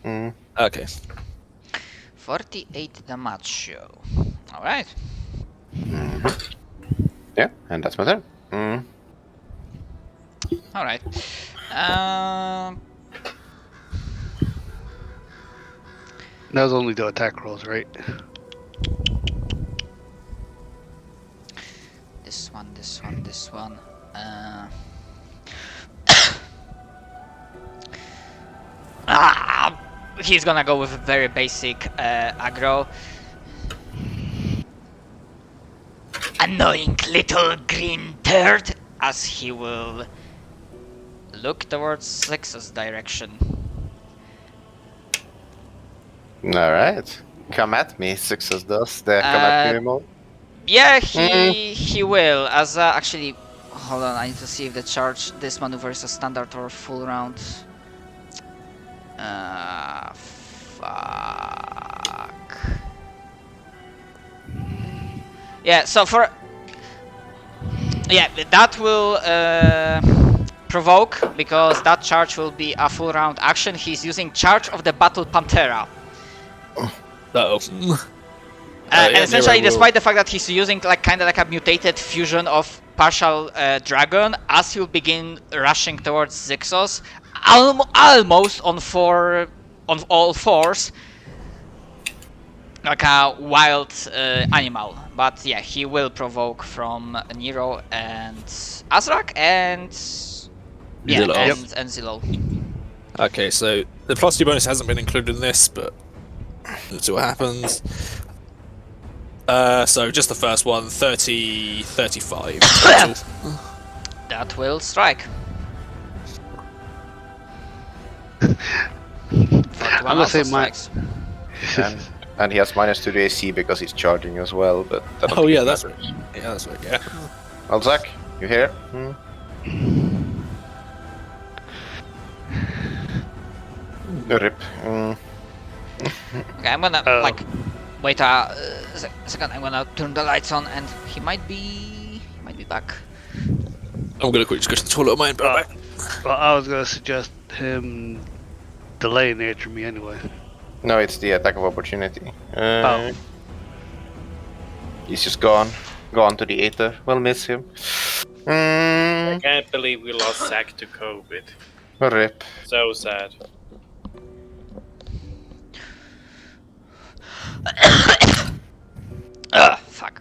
Okay. 48 damage. Alright. Yeah, and that's my turn. Alright. That was only the attack rolls, right? This one. He's gonna go with a very basic aggro. Annoying little green turd, as he will look towards Six's direction. Alright. Come at me, Success does. The come at me remote. Yeah, he will. As actually, hold on, I need to see if the charge this maneuver is a standard or full round. Fuck. Yeah, so for that will provoke, because that charge will be a full round action. He's using Charge of the Battle Panthera. Uh-oh. And essentially, Nero will- despite the fact that he's using kind of like a mutated fusion of partial dragon, as he'll begin rushing towards Zixos, almost on all fours, like a wild animal. But yeah, he will provoke from Nero and Azrak and Zillow. and Zillow. Okay, so the +2 bonus hasn't been included in this, but let's see what happens. So just the first one, 35 total. That will strike. I'm gonna say my. And he has -2 to AC because he's charging as well, but that Oh yeah, that's right. Yeah, that's right. Yeah. Well, Zach, you here? Rip. Okay, I'm gonna wait a second. I'm gonna turn the lights on, and he might be back. I'm gonna quickly go to the toilet of mine, but Well, I was gonna suggest him delaying after me anyway. No, it's the attack of opportunity. Oh. He's just gone to the Aether. We'll miss him. I can't believe we lost Zach to COVID. Rip. So sad. Fuck.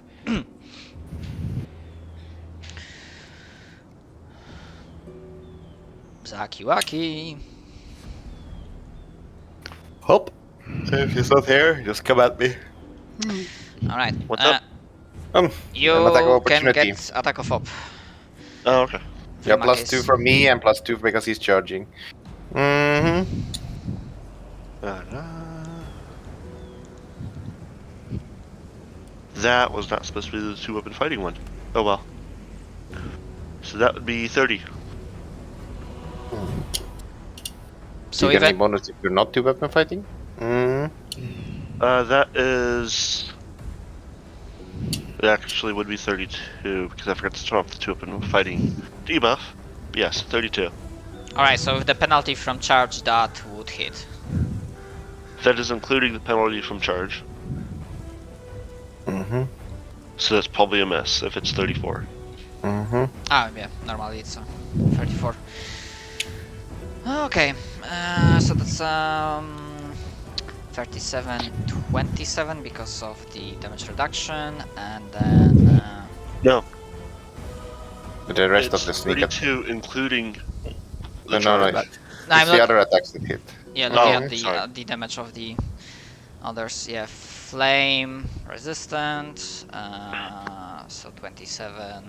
Zakiwaki. Hop. If he's not here, just come at me. Alright. What's up? You attack of can opportunity. get attack of op. Oh, okay. Yeah, Vrimak +2 is- from me and +2 because he's charging. That was not supposed to be the 2-weapon fighting one. Oh well. So that would be 30. So Do you get any even bonus if you're not 2-weapon fighting? That is... It actually would be 32, because I forgot to turn off the 2-weapon fighting debuff. Yes, 32. alright, so with the penalty from charge, that would hit. That is including the penalty from charge. So that's probably a miss if it's 34. Ah, yeah, normally it's 34. Okay, so that's 37, 27 because of the damage reduction, and then No. But the rest it's of the sneak attack. 32 including No, the no, no. charge. It's I'm the not, other attacks that hit. yeah, looking Oh, at sorry. the damage of the others. Yeah, flame resistant. So 27,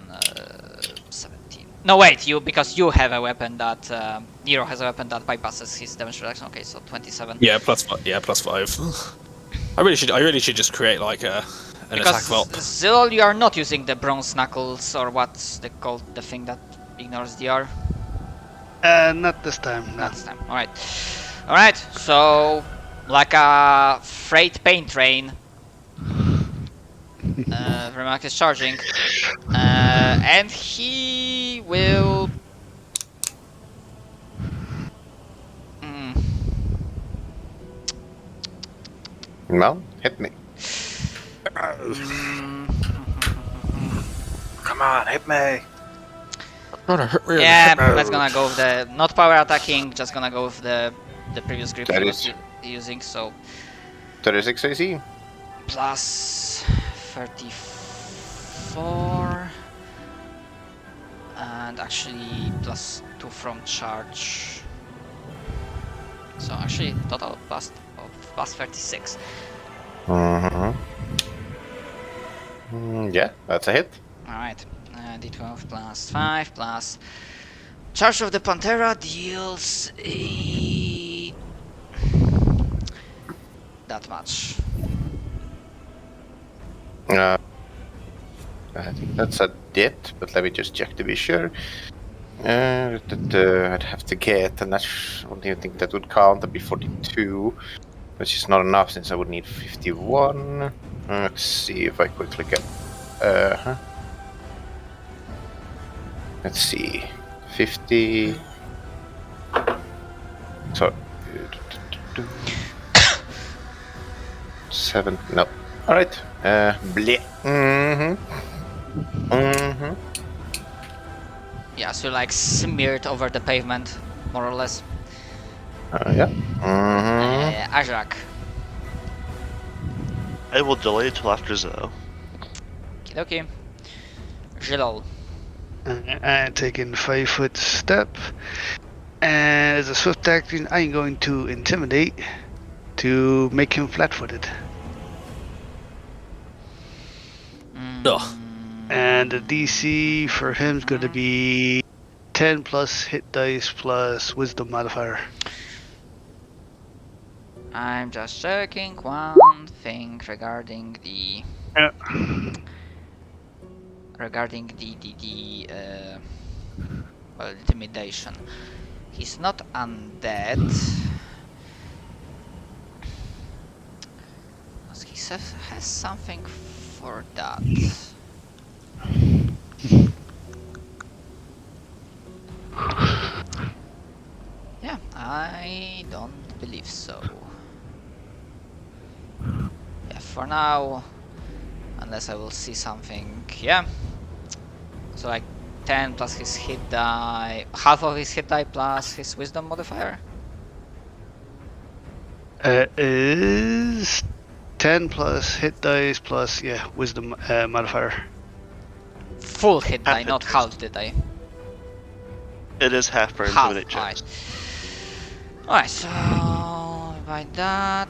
17. No, wait, because you have a weapon that Nero has a weapon that bypasses his damage reduction. Okay, so 27. yeah, +5. Yeah, +5. I really should just create like an attack Because vault. Zilol, you are not using the bronze knuckles, or what's called the thing that ignores DR. Not this time. No. Not this time. Alright. Alright, so like a freight paint train. Vrimak is charging. And he will Well, hit me. Come on, hit me. Yeah, let's gonna go with the not power attacking. Just gonna go with the previous grip That he was is- using. So 36 AC. plus 34, and actually plus 2 from charge. So actually total plus 36. Yeah, that's a hit. Alright, d12 plus 5 plus charge of the Pantera deals that much. I think that's a hit, but let me just check to be sure. I'd have to get, and I don't even think that would count. That'd be 42, which is not enough since I would need 51. Let's see if I quickly get. Let's see, 50. So, 7. No. All right. Bleh. Yeah, so like smeared over the pavement, more or less. Yeah. Ajrak. I will delay till after Zo. Okidoki. Zilol. And taking 5-foot step. And as a swift action, I'm going to intimidate to make him flat-footed. Ugh. And the DC for him is going to be 10 plus hit dice plus wisdom modifier. I'm just checking one thing regarding the well, intimidation. He's not undead. He has something for that. Yeah, I don't believe so. Yeah, for now, unless I will see something. Yeah. So like 10 plus his hit die, half of his hit die plus his wisdom modifier. Is 10 plus hit dice plus, yeah, wisdom modifier. Full hit die, Half not hit half the die. It is half for Half, intimidate checks. Alright, so by that,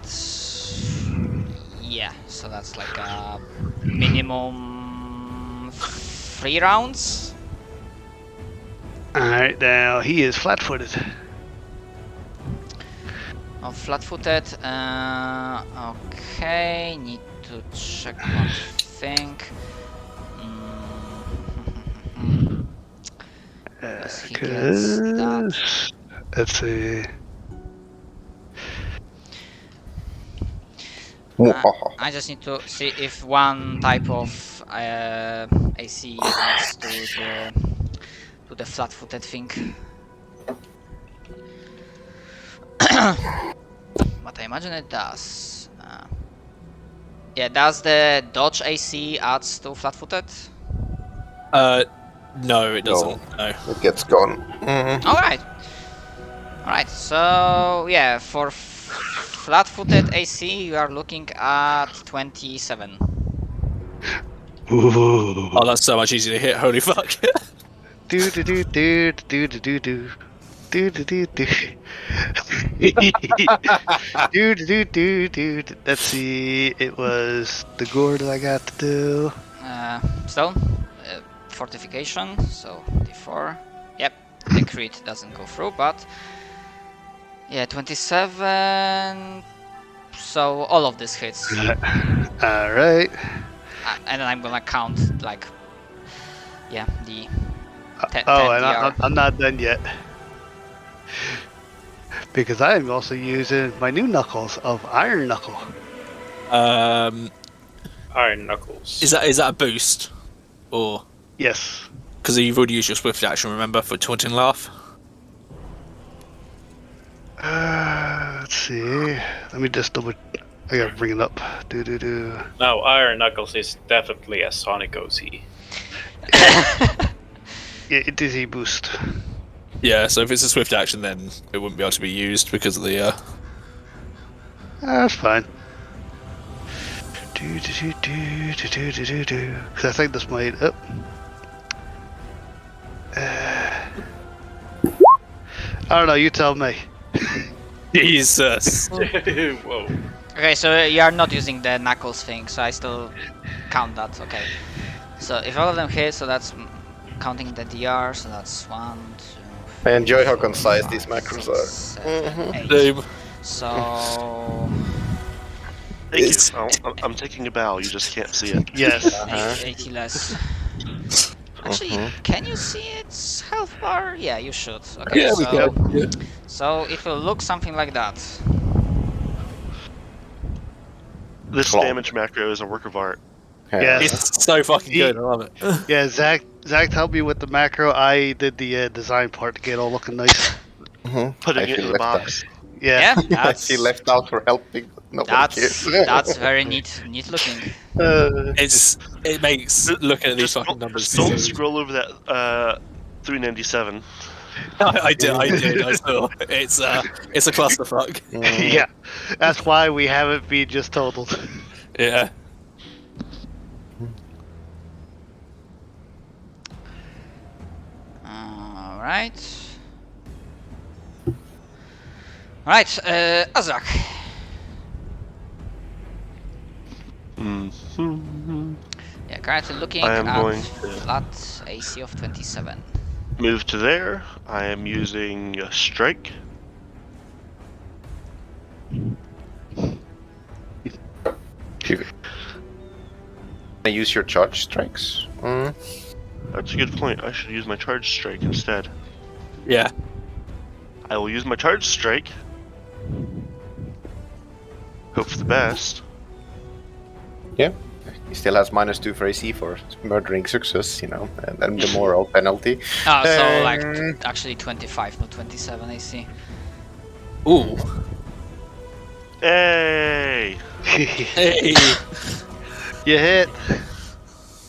yeah, so that's like a minimum 3 rounds. Alright, now he is flat-footed. Oh, flat-footed. Okay, need to check one thing. Because he gets that. Let's see. I just need to see if one type of AC adds to the flat-footed thing. But I imagine it does. Yeah, does the dodge AC adds to flat-footed? No, it doesn't. No. It gets gone. Alright. Alright, so yeah, for flat-footed AC you are looking at 27. Ooh. Oh, that's so much easier to hit. Holy fuck. Do do do do do do do do. Do do do do. Do do do do. Let's see. It was the gore that I got to do. Stone, fortification, so d4. Yep, the crit doesn't go through, but yeah, 27. So all of this hits, All right. and then I'm gonna count like, yeah, the. Oh, and I'm not done yet. Because I am also using my new knuckles of Iron Knuckle. Iron Knuckles. Is that a boost, or Yes. because you've already used your swift action? Remember, for taunting laugh. Let's see. Let me just double. I gotta bring it up. Do. No, Iron Knuckles is definitely a Sonic OC. Yeah, it is a boost. Yeah, so if it's a swift action, then it wouldn't be able to be used because of the. That's fine. Because I think this might. I don't know. You tell me. Jesus. Whoa. Okay, so you are not using the knuckles thing, so I still count that. Okay. So if all of them hit, so that's counting the DR, so that's 1, 2. I enjoy how 4, concise 5, these macros 6, are. 7, 8. Same. So Thank It's- you. I'm taking a bow. You just can't see it. Yes. 80 less. Actually, can you see its health bar? Yeah, you should. Okay, Yeah, we so can. Yeah. so it will look something like that. This Claw. damage macro is a work of art. Yeah. It's so fucking good. I love it. Yeah, Zach helped me with the macro. I did the design part to get it all looking nice. Putting I it feel in the left box. Yeah, I that's feel left out for helping, but nobody cares. that's very neat looking. It makes looking at these fucking numbers. Just don't scroll over that 397. I did. I saw. It's a clusterfuck. Yeah, that's why we haven't been just totaled. Yeah. Alright. Right, Azrak. Yeah, currently looking I am at going to- flat AC of 27. Move to there. I am using a strike. I use your charge strikes. That's a good point. I should use my charge strike instead. Yeah. I will use my charge strike. Hope for the best. Yeah. He still has -2 for AC for murdering success, you know, and then the moral penalty. Oh, so like Um, actually 25, not 27 AC. Ooh. Hey! Hey. You hit,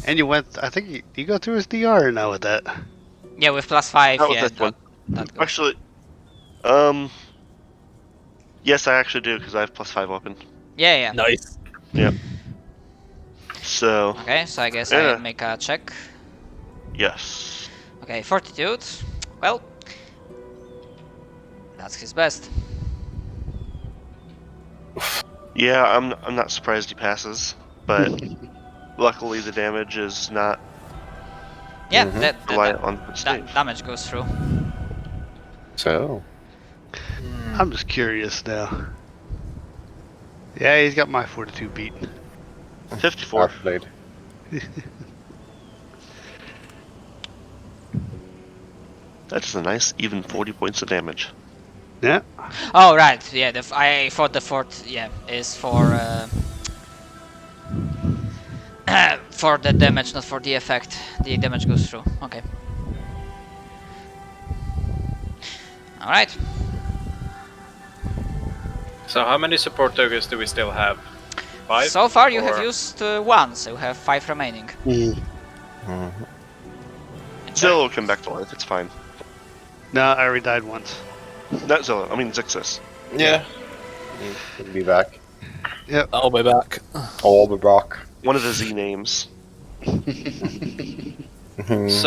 and you went. I think you go through his DR now with that. Yeah, with +5, Not with yeah, this one. that goes. Actually, yes, I actually do because I have +5 open. Yeah, yeah. Nice. So, Okay, so I guess Yeah. I make a check. yes. Okay, Fortitude. Well, that's his best. Yeah, I'm not surprised he passes, but luckily the damage is not Yeah, Mhm. that reliant on the save. damage goes through. So, I'm just curious now. Yeah, he's got my Fortitude beat. 54. outplayed. That's a nice even 40 points of damage. Yeah. Oh right, yeah. I thought the fort, yeah, is for for the damage, not for the effect. The damage goes through. Okay. All right. So how many support tokens do we still have? 5? So far you have Or- used 1, so you have 5 remaining. Zilla will come back to life, it's fine. No, I already died once. Not Zilla, I mean Zixus. Yeah. He'll be back. I'll be back. All the rock. One of the Z names. So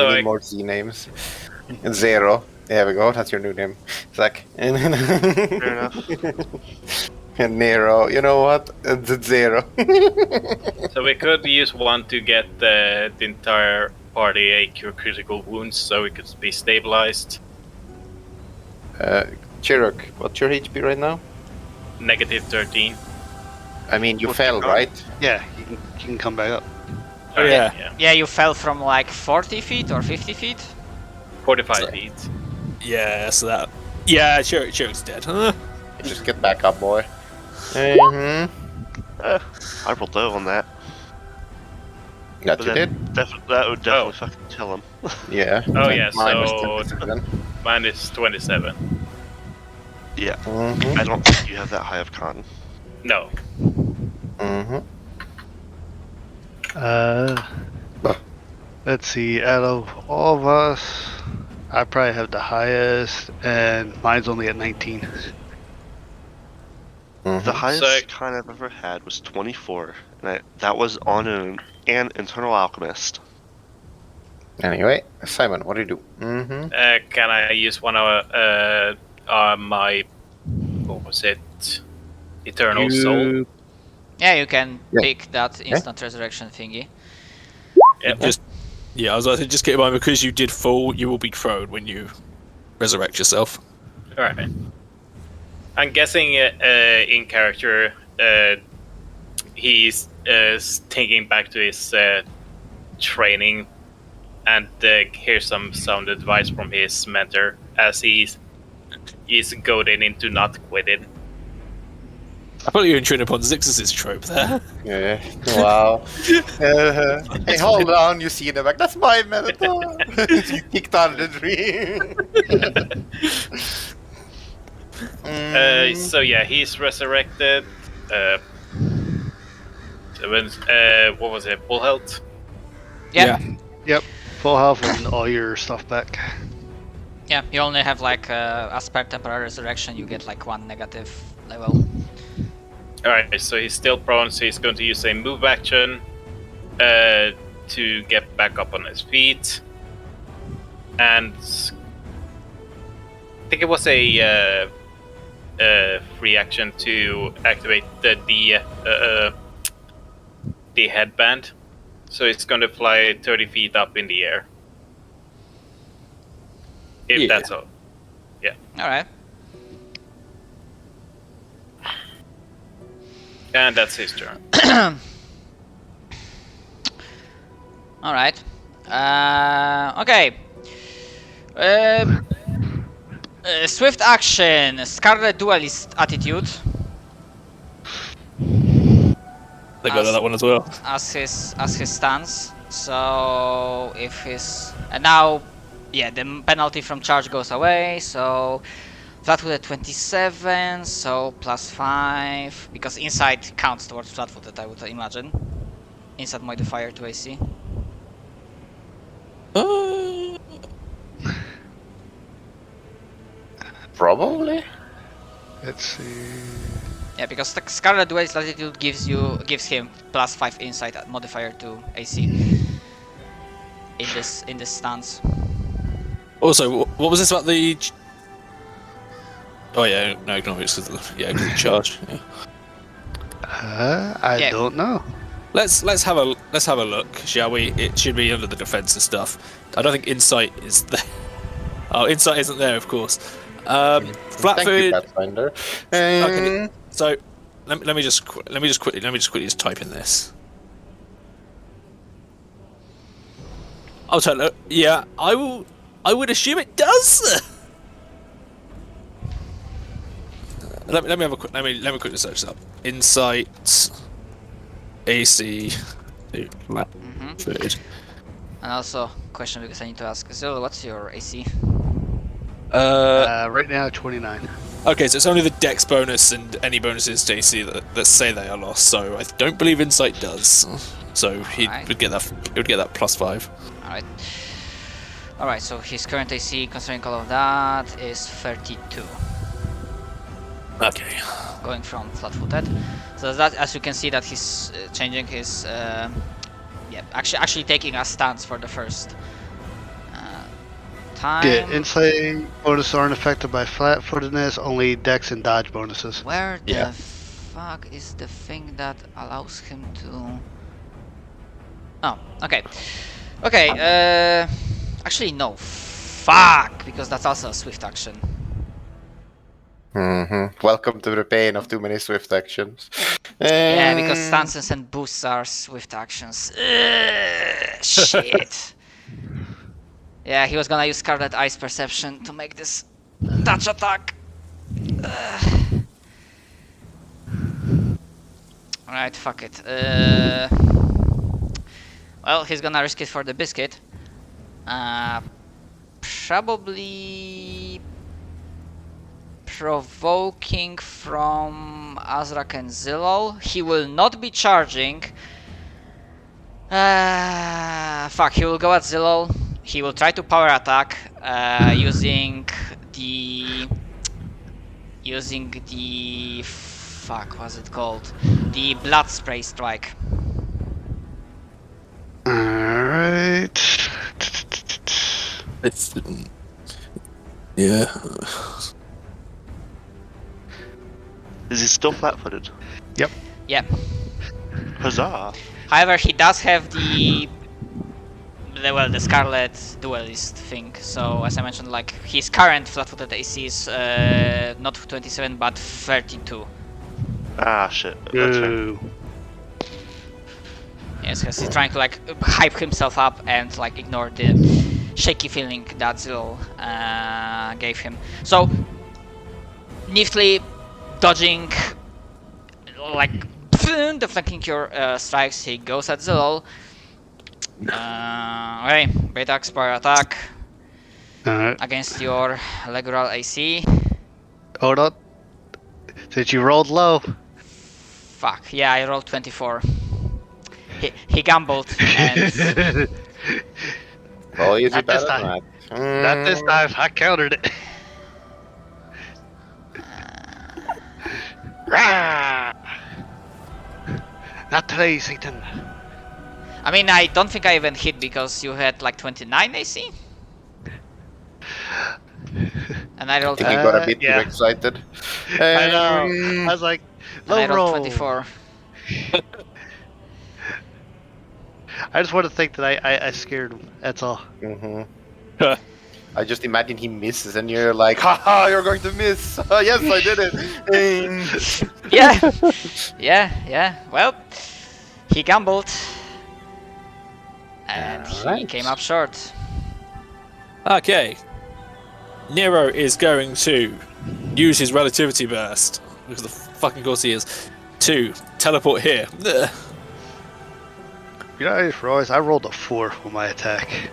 Need I- more Z names. Zero. There we go. That's your new name, Zach. Fair enough. And Nero. You know what? It's Zero. So we could use 1 to get the entire party a cure critical wounds, so we could be stabilized. Chirrut, what's your HP right now? Negative 13. I mean, you What's fell, your gun? right? Yeah, you can come back up. Oh, yeah. Yeah, you fell from like 40 feet or 50 feet. 45 feet. Yeah. So that. Yeah. Chirrut's dead. Huh? Just get back up, boy. Mm-hmm. I rolled low on that. That But you that, did? that would definitely Oh. fucking kill him. Yeah. Oh, yeah, Minus so- 27. Mine is 27. Yeah. Mhm. I don't think you have that high of con. No. Mm-hmm. Let's see. Out of all of us, I probably have the highest, and mine's only at 19. The highest So- con I've ever had was 24, and that was on an internal alchemist. Anyway, Simon, what do you do? Mm-hmm. Can I use one of my, what was it? Eternal Soul? Yeah, you can Yeah. pick that instant resurrection thingy. Yep. I was about to just keep in mind, because you did fall, you will be prone when you resurrect yourself. Alright. I'm guessing in character he's thinking back to his training and hears some sound advice from his mentor as he's goaded into not quitting. I thought you were intruding upon Zixus's trope there. Yeah. Wow. Hey, hold on, you see in the back. That's my Minotaur. You kicked out of the dream. So yeah, he's resurrected. What was it? Full health. Yeah. Yep. Full health and all your stuff back. Yeah, you only have like as per temporary resurrection, you get like 1 negative level. Alright, so he's still prone, so he's going to use a move action to get back up on his feet. And I think it was a free action to activate the headband. So it's going to fly 30 feet up in the air. If Yeah. that's all. Alright. And that's his turn. Alright. Okay. Swift action, Scarlet Duelist attitude They got that one as well. as his stance. So if his and now, yeah, the penalty from charge goes away. So flat-footed 27, so +5 because inside counts towards flat-footed. I would imagine. Inside modifier to AC. Probably. Let's see. Yeah, because the Scarlet Duelist attitude gives him +5 inside modifier to AC. In this stance. Also, what was this about the? Oh yeah, no, ignore it because of the charge. Yeah. I Yeah. don't know. Let's have a look, shall we? It should be under the defensive stuff. I don't think insight is there. Oh, insight isn't there, of course. Thank you, Flat-footed. Pathfinder. Okay, so let me just quickly just type in this. I'll tell you. Yeah, I would assume it does. Let me have a quick. Let me quickly search this up. Insight, AC, flat-footed. And also, question because I need to ask. Zil, what's your AC? Right now, 29. Okay, so it's only the dex bonus and any bonuses to AC that say they are lost. So I don't believe insight does. So he Alright. would get that. He would get that +5. Alright. Alright, so his current AC, considering all of that, is 32. Okay. Going from flat-footed. So that, as you can see, that he's changing his, actually taking a stance for the first time. Yeah, insight bonus aren't affected by flat-footedness, only dex and dodge bonuses. Where the Yeah. fuck is the thing that allows him to? Oh, okay. Okay, actually no. Fuck, because that's also a swift action. Welcome to the pain of too many swift actions. Yeah, because stances and boosts are swift actions. Ugh, shit. Yeah, he was gonna use Scarlet Eyes Perception to make this touch attack. Alright, fuck it. Well, he's gonna risk it for the biscuit. provoking from Azrak and Zilol. He will not be charging. Fuck, he will go at Zilol. He will try to power attack using the fuck, what's it called? The blood spray strike. Alright. It's, yeah. Is he still flat-footed? Yeah. Huzzah! However, he does have the Scarlet Duelist thing. So as I mentioned, like his current flat-footed AC is not 27 but 32. Ah, shit. That's fair. Go. Yes, because he's trying to like hype himself up and like ignore the shaky feeling that Zil gave him. So neatly dodging, like deflecting your strikes, he goes at Zilol. Okay, Great Axe Power Attack Alright. against your Legural AC. Hold on. Since you rolled low. Fuck, yeah, I rolled 24. He gambled and Well, easy Not this better time. than that. Not this time. I countered it. Rah! Not today, Satan. I mean, I don't think I even hit because you had like 29 AC. And I I rolled, think you got a bit yeah. too excited. I know. I was like, and I low rolled roll. 24. I just want to think that I scared him. That's all. Mm-hmm. I just imagine he misses and you're like, haha, you're going to miss. Yes, I did it. Yeah. Well, he gambled. And he Alright. came up short. Okay. Nero is going to use his relativity burst, because the fucking course he is, to teleport here. Ugh. You know, I just realized I rolled a 4 with my attack.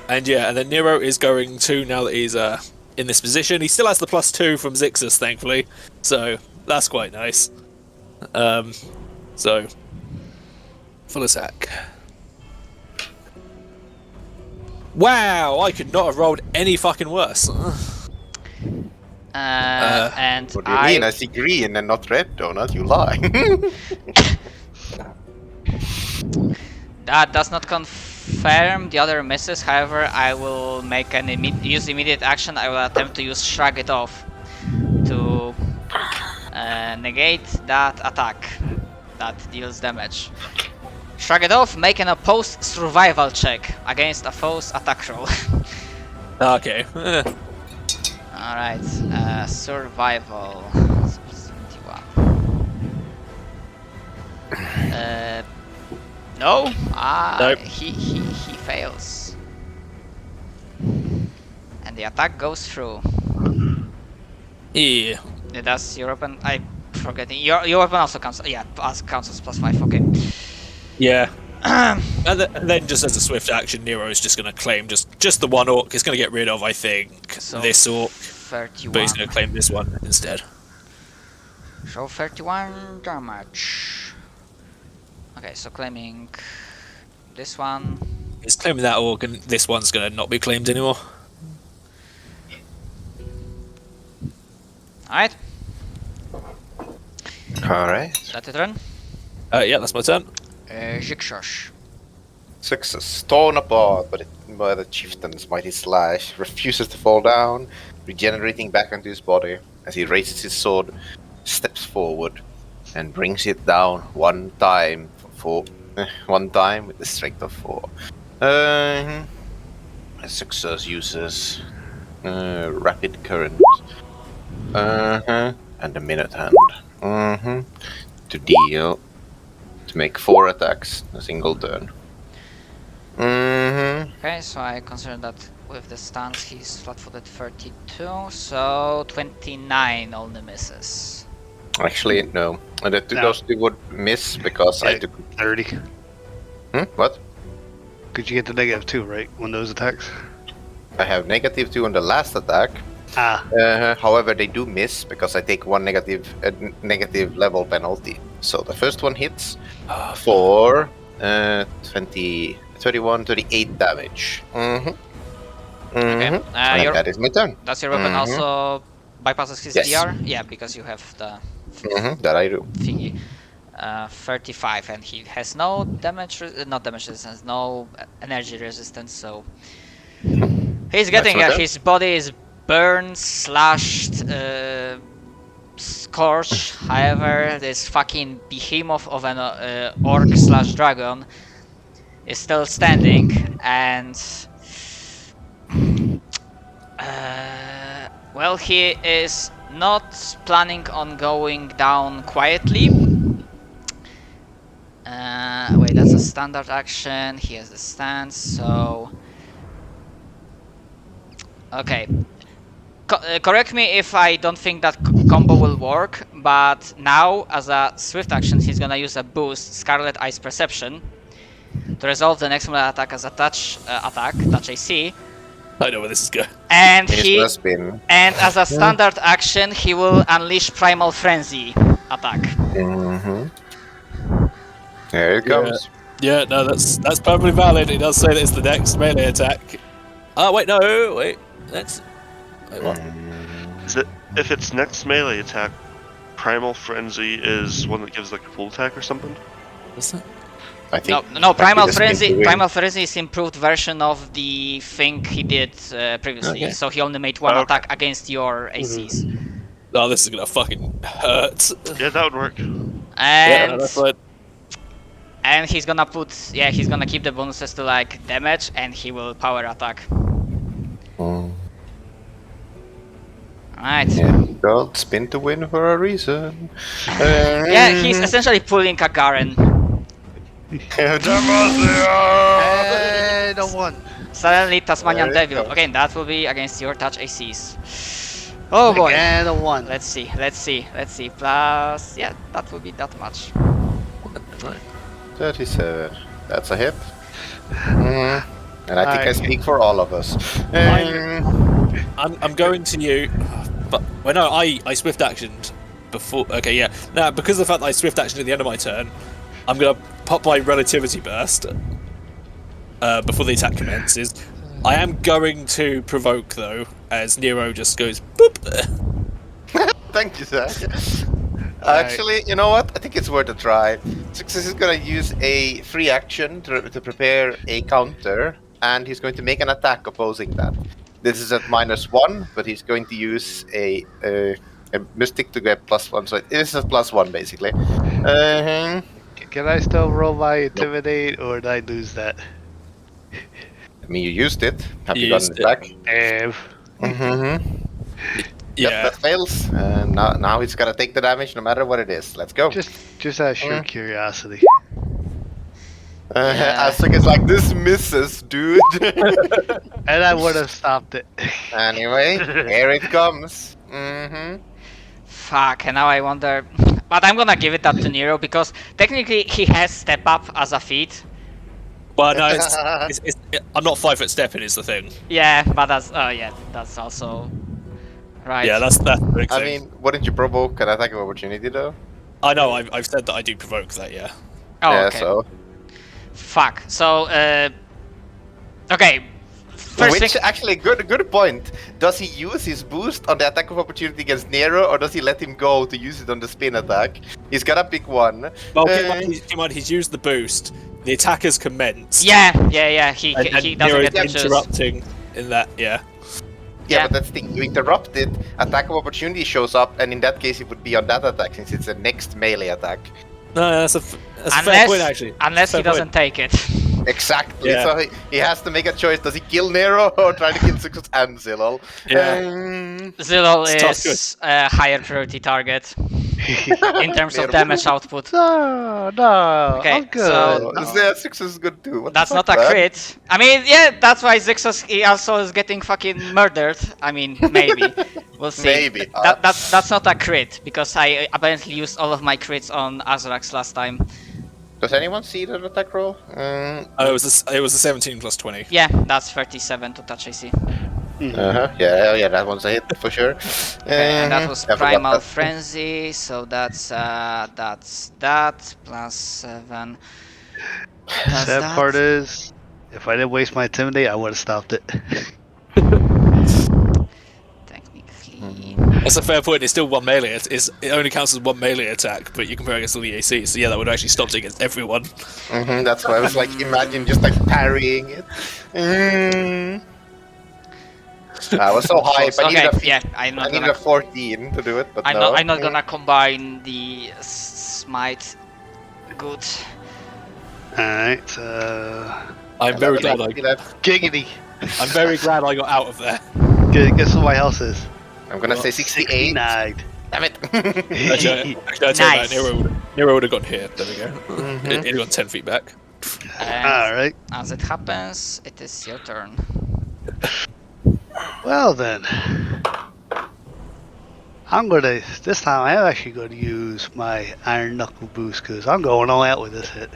And then Nero is going to, now that he's in this position, he still has the +2 from Zixus, thankfully, so that's quite nice. So, full attack. Wow, I could not have rolled any fucking worse. And What do you mean? I see green and not red, Donut. You lie. that does not confirm the other misses. However, I will make an use immediate action. I will attempt to use Shrug It Off to negate that attack that deals damage. Shrug It Off, make an opposed survival check against a foe's attack roll. Okay. Alright, survival. 71. No, Nope. he fails. And the attack goes through. Yeah. Does your weapon? I forget. Your weapon also counts. Yeah, counts as +5. Okay. Yeah. And then just as a swift action, Nero's just going to claim just the one orc. He's going to get rid of, I think, So this orc, 31. but he's going to claim this one instead. So 31 damage. Okay, so claiming this one. He's claiming that orc, and this one's going to not be claimed anymore. Alright, Alright. that's your turn. Yeah, that's my turn. Zixos. Success. Torn apart by the chieftain's mighty slash, refuses to fall down, regenerating back into his body as he raises his sword, steps forward, and brings it down one time with the strength of 4. Success uses rapid current, and a minute hand, to make 4 attacks in a single turn. Okay, so I consider that with the stance he's flat-footed 32, so 29 only misses. Actually, no. Those two would miss because I Yeah. took. 30. What? Could you get the -2, right? When those attacks? I have -2 on the last attack. Ah, However, they do miss because I take one negative level penalty. So the first one hits for 20, 31, 38 damage. Okay. And that is my turn. Does your weapon also bypasses his Yes. DR? Yeah, because you have the That I do. thingy. 35, and he has no damage, not damage resistance, no energy resistance, so he's getting my turn. his body is burned, slashed, scorched. However, this fucking behemoth of an orc slash dragon is still standing, and well, he is not planning on going down quietly. Wait, that's a standard action. He has the stance, so okay. Correct me if I don't think that combo will work, but now as a swift action, he's gonna use a boost, Scarlet Eyes Perception, to resolve the next melee attack as a touch AC. I know where this is going. And He's gonna spin. and as a standard action, he will unleash Primal Frenzy attack. There it comes. Yeah, no, that's perfectly valid. It does say that it's the next melee attack. Oh wait, no, wait. That's wait, what? Is it if it's next melee attack, Primal Frenzy is one that gives like a full attack or something? What's that? I think. No, Primal the spin to Frenzy. win. Primal Frenzy is improved version of the thing he did previously. Okay. So he only made one Okay. attack against your ACs. Oh, this is gonna fucking hurt. Yeah, that would work. Yeah, And no, that's fine. and he's gonna he's gonna keep the bonuses to like damage, and he will power attack. Alright. Yeah, don't spin to win for a reason. Yeah, he's essentially pulling a Garen. and a 1. Suddenly Tasmanian There you Devil. go. Okay, that will be against your touch ACs. Oh boy. And a 1. Let's see. Plus, yeah, that will be that much. 37. That's a hit. And I think I Alright. speak for all of us. I'm going to you, but well, no, I swift actioned before. Okay, yeah. Now because of the fact that I swift actioned at the end of my turn, I'm gonna pop my relativity burst before the attack commences. I am going to provoke though, as Nero just goes boop. Thank you, Zach. Actually, you know what? I think it's worth a try. Success is gonna use a free action to prepare a counter, and he's going to make an attack opposing that. This is at -1, but he's going to use a mystic to get +1. So it is a +1 basically. Can I still roll my intimidate, or did I lose that? I mean, you used it. Have you You gotten used it it. back? Yep, Yeah. that fails. Now he's gonna take the damage no matter what it is. Let's go. Just out of sheer curiosity. Yeah. As long as like this misses, dude. And I would have stopped it. Anyway, here it comes. Fuck, and now I wonder. But I'm gonna give it up to Nero because technically he has step up as a feat. Well, no, I'm not 5 foot stepping is the thing. Yeah, but that's also right. Yeah, that's the big I thing. mean, wouldn't you provoke an attack of opportunity though? I know I've said that I do provoke that. Yeah. Oh, Yeah, okay. so. Fuck. So, okay. First Which thing, actually, good point. Does he use his boost on the attack of opportunity against Nero, or does he let him go to use it on the spin attack? He's gotta pick one. Well, keep in mind, he's used the boost. The attack has commenced. yeah. He and doesn't Nero's get to choose. interrupting in that. Yeah. Yeah, but that's the thing. You interrupt it, attack of opportunity shows up, and in that case, it would be on that attack since it's the next melee attack. No, that's a fair point actually. Unless he Fair doesn't point. take it. Exactly. Yeah. So he has to make a choice. Does he kill Nero or try to kill Succus and Zilol? Yeah. Zilol It's tough, is a higher priority target in terms of Nero. damage output. No, Okay, I'm good. so- Yeah, Succus is good too. What the That's fuck, not a man? crit. I mean, yeah, that's why Zixos he also is getting fucking murdered. I mean, maybe. We'll see. Maybe. That's not a crit because I apparently used all of my crits on Azrax last time. Does anyone see the attack roll? It was a 17 plus 20. Yeah, that's 37 to touch AC. Yeah, that one's a hit for sure. Okay, and that was I forgot Primal that. Frenzy, so that's that plus 7. Plus Sad that. part is, if I didn't waste my Intimidate, I would have stopped it. Technically. That's a fair point. It's still one melee. It only counts as one melee attack, but you compare against all the AC. So yeah, that would actually stop it against everyone. That's why I was like, imagine just like parrying it. I was so high, but Okay, I needed yeah, I'm I not needed gonna. a 14 to do it, but I'm no. not gonna combine the smite. Good. Alright, I'm very glad giggity. I'm very glad I got out of there. Guess what my house is? I'm gonna say 68. 69. Damn it. Actually, I tell Nice. you that Nero would have gone here. There we go. Mhm. He'd gone 10 feet back. And Alright. as it happens, it is your turn. Well then. This time I am actually going to use my Iron Knuckle boost because I'm going all out with this hit.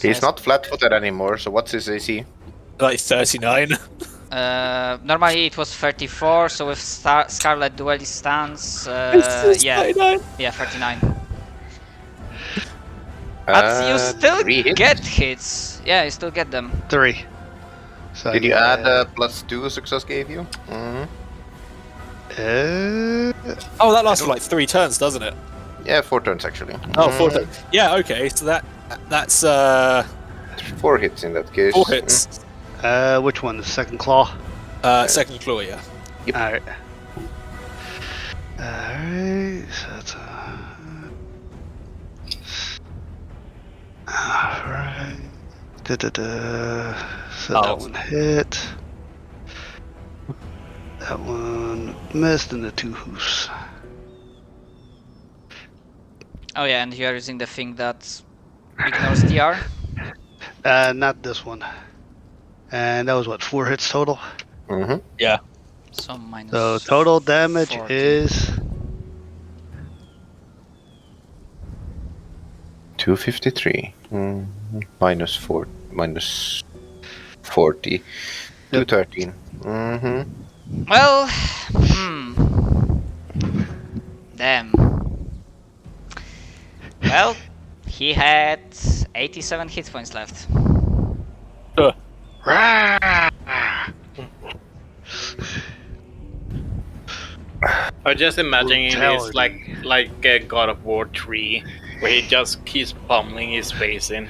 He's not flat-footed anymore, so what's his AC? Like 39. Normally it was 34, so with Scarlet Duelist stance, yeah, 39. yeah, 39. But you still 3 hits. get hits. Yeah, you still get them. 3. So Did I you get, add +2 success gave you? Oh, that lasts for like 3 turns, doesn't it? Yeah, 4 turns actually. Oh, 4 turns. Yeah, okay. So that's 4 hits in that case. 4 hits. which one? The second claw? Second claw, yeah. Alright. Alright, so that's alright. So that one hit. That one missed, and the 2 hoofs. Oh yeah, and you are using the thing that ignores DR. Not this one. And that was what, 4 hits total? Yeah. So minus. So total damage 40. is 253. Minus 4. Minus 40. 213. Well, damn. Well, he had 87 hit points left. I'm just imagining it's Brutality. like God of War 3, where he just keeps pummeling his face in.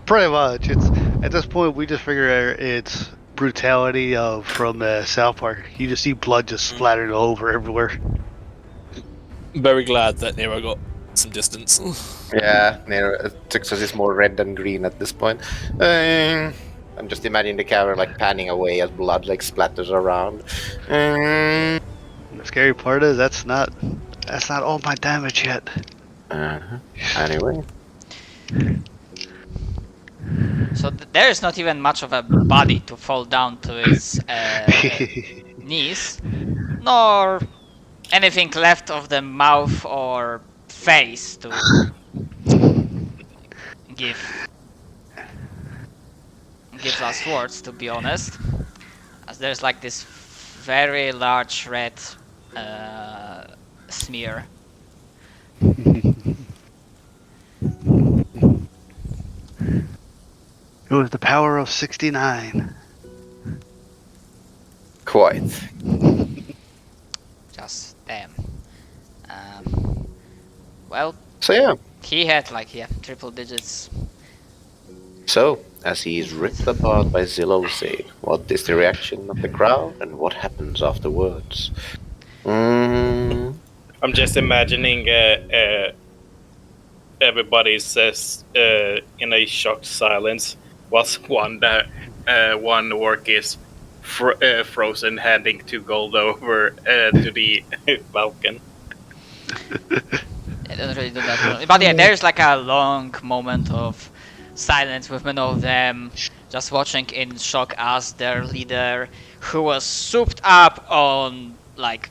pretty much. It's at this point we just figure it's brutality from South Park. You just see blood just splattered all over everywhere. I'm very glad that Nero got some distance. Yeah, success is more red than green at this point. I'm just imagining the camera like panning away as blood like splatters around. And the scary part is that's not all my damage yet. Anyway. So there's not even much of a body to fall down to its knees, nor anything left of the mouth or face to give last words, to be honest, as there's like this very large red smear. It was the power of 69. Quite. Just damn. Well, So yeah. he had like triple digits. So, as he is ripped apart by Zilose, what is the reaction of the crowd and what happens afterwards? I'm just imagining everybody says in a shocked silence, whilst one orc is frozen, handing 2 gold over to the Falcon. It doesn't really do that. But yeah, there's like a long moment of silence with many of them just watching in shock as their leader, who was souped up on like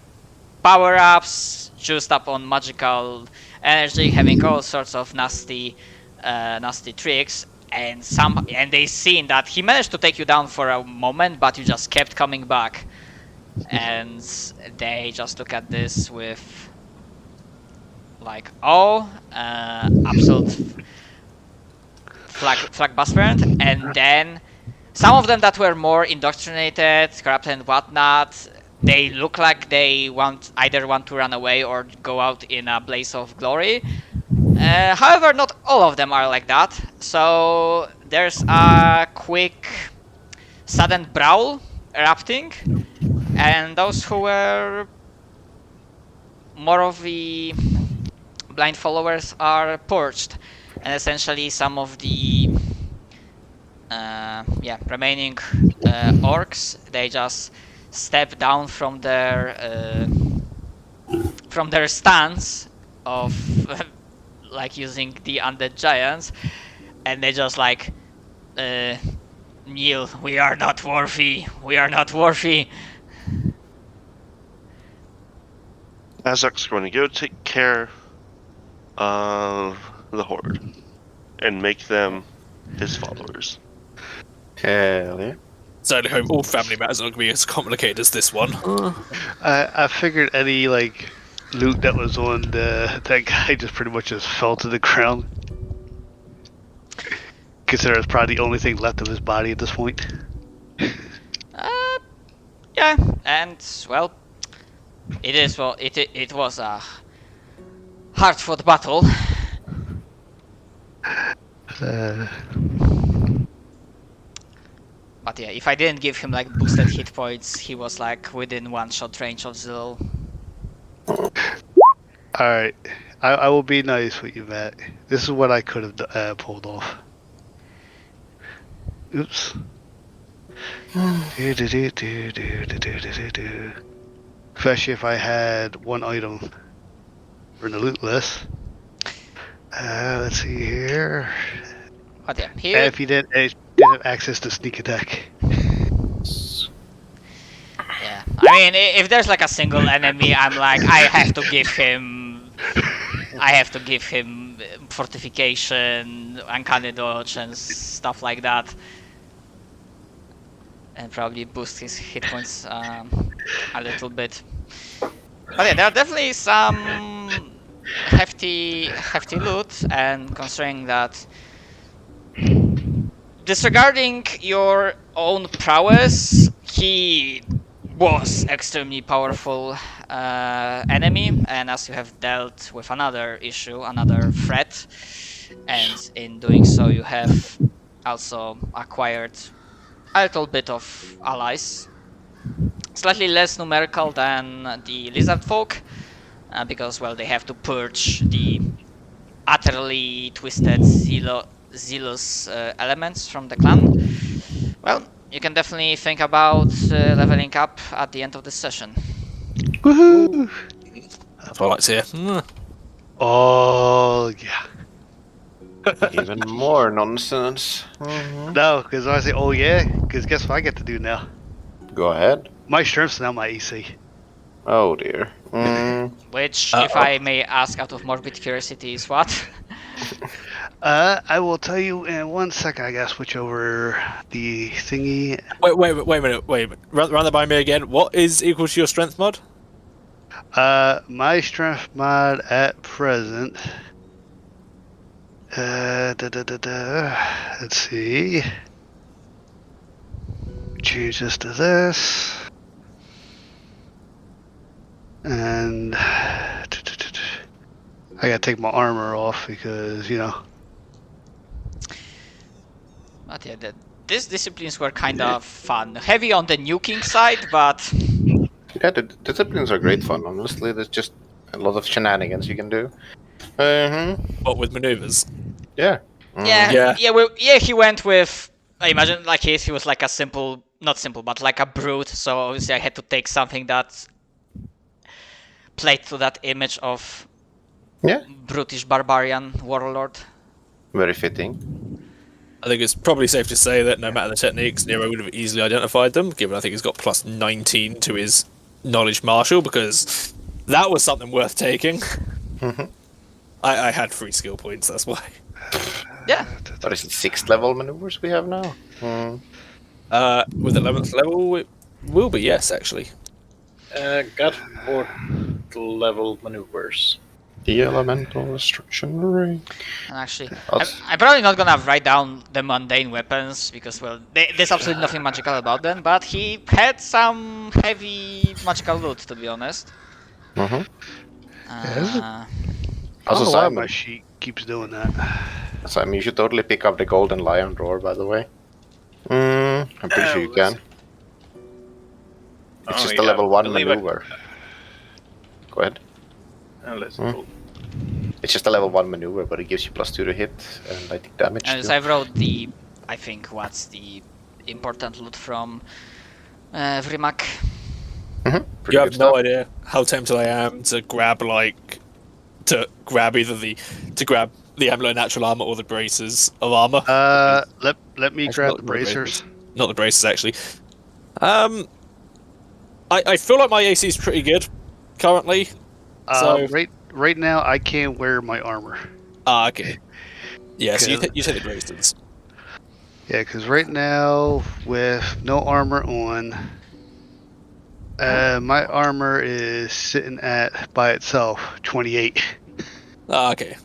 power-ups, juiced up on magical energy, having all sorts of nasty tricks, and they seen that he managed to take you down for a moment, but you just kept coming back, and they just look at this with like, oh, absolute flag bastard. And then some of them that were more indoctrinated, corrupted and whatnot, they look like they either want to run away or go out in a blaze of glory. However, not all of them are like that. So there's a quick, sudden brawl erupting, and those who were more of the blind followers are purged, and essentially some of the remaining orcs, they just step down from their stance of like using the undead giants, and they just like kneel. We are not worthy. We are not worthy. Azek's going to go take care of the horde and make them his followers. Hell yeah. Certainly hope all family matters are not going to be as complicated as this one. I figured any like loot that was on that guy just pretty much just fell to the ground. Consider it's probably the only thing left of his body at this point. Yeah, and well, it was a hard-fought battle. But yeah, if I didn't give him like boosted hit points, he was like within one-shot range of Zillow. Alright, I will be nice with you, Matt. This is what I could have pulled off. Oops. Especially if I had one item for the loot list. Let's see here. But yeah, here. If you didn't have access to sneak attack. Yeah, I mean, if there's like a single enemy, I'm like, I have to give him fortification, uncanny dodge, and stuff like that, and probably boost his hit points a little bit. But yeah, there are definitely some hefty loot, and considering that, disregarding your own prowess, he was extremely powerful enemy, and as you have dealt with another issue, another threat, and in doing so you have also acquired a little bit of allies, slightly less numerical than the lizard folk, because well, they have to purge the utterly twisted zealous elements from the clan. Well, you can definitely think about leveling up at the end of this session. Woohoo! That's what I like to hear. Oh, yeah. Even more nonsense. No, because I say, oh yeah, because guess what I get to do now? Go ahead. My strength's now my AC. Oh dear. Which, if I may ask out of morbid curiosity, is what? I will tell you in 1 second. I gotta switch over the thingy. Wait a minute. Run that by me again. What is equal to your strength mod? My strength mod at present. Let's see. Change this to this. And I gotta take my armor off because, you know. But yeah, these disciplines were kind of fun. Heavy on the nuking side, but... Yeah, the disciplines are great fun, honestly. There's just a lot of shenanigans you can do. What with maneuvers? Yeah. Yeah, he went with... I imagine like he was like a simple... Not simple, but like a brute, so obviously I had to take something that played to that image of brutish barbarian warlord. Very fitting. I think it's probably safe to say that no matter the techniques, Nero would have easily identified them, given I think he's got plus 19 to his knowledge martial, because that was something worth taking. I had 3 skill points, that's why. Yeah. What is it, 6th level maneuvers we have now? With 11th level, it will be, yes, actually. Got 4th level maneuvers. The elemental destruction ring. And actually, Us. I'm probably not gonna write down the mundane weapons because, well, there's absolutely nothing magical about them. But he had some heavy magical loot, to be honest. Mm-hmm. Uh, I Also, don't know why Simon, my sheet keeps doing that. Simon, you should totally pick up the golden lion drawer, by the way. I'm pretty sure you can. It's just a level 1 maneuver. Go ahead. Let's Hmm. go. It's just a level 1 maneuver, but it gives you +2 to hit and I think damage and too. so I wrote the, I think, what's the important loot from Vrimak. Pretty You have good no stuff. idea how tempted I am to grab either to grab the amulet of natural armor or the braces of armor. Let me Actually, grab not the the bracers. Not the braces, actually. I feel like my AC is pretty good currently. So Right now, I can't wear my armor. okay. Yeah, so you Okay. take the braces. Yeah, because right now, with no armor on, my armor is sitting at, by itself, 28. Okay.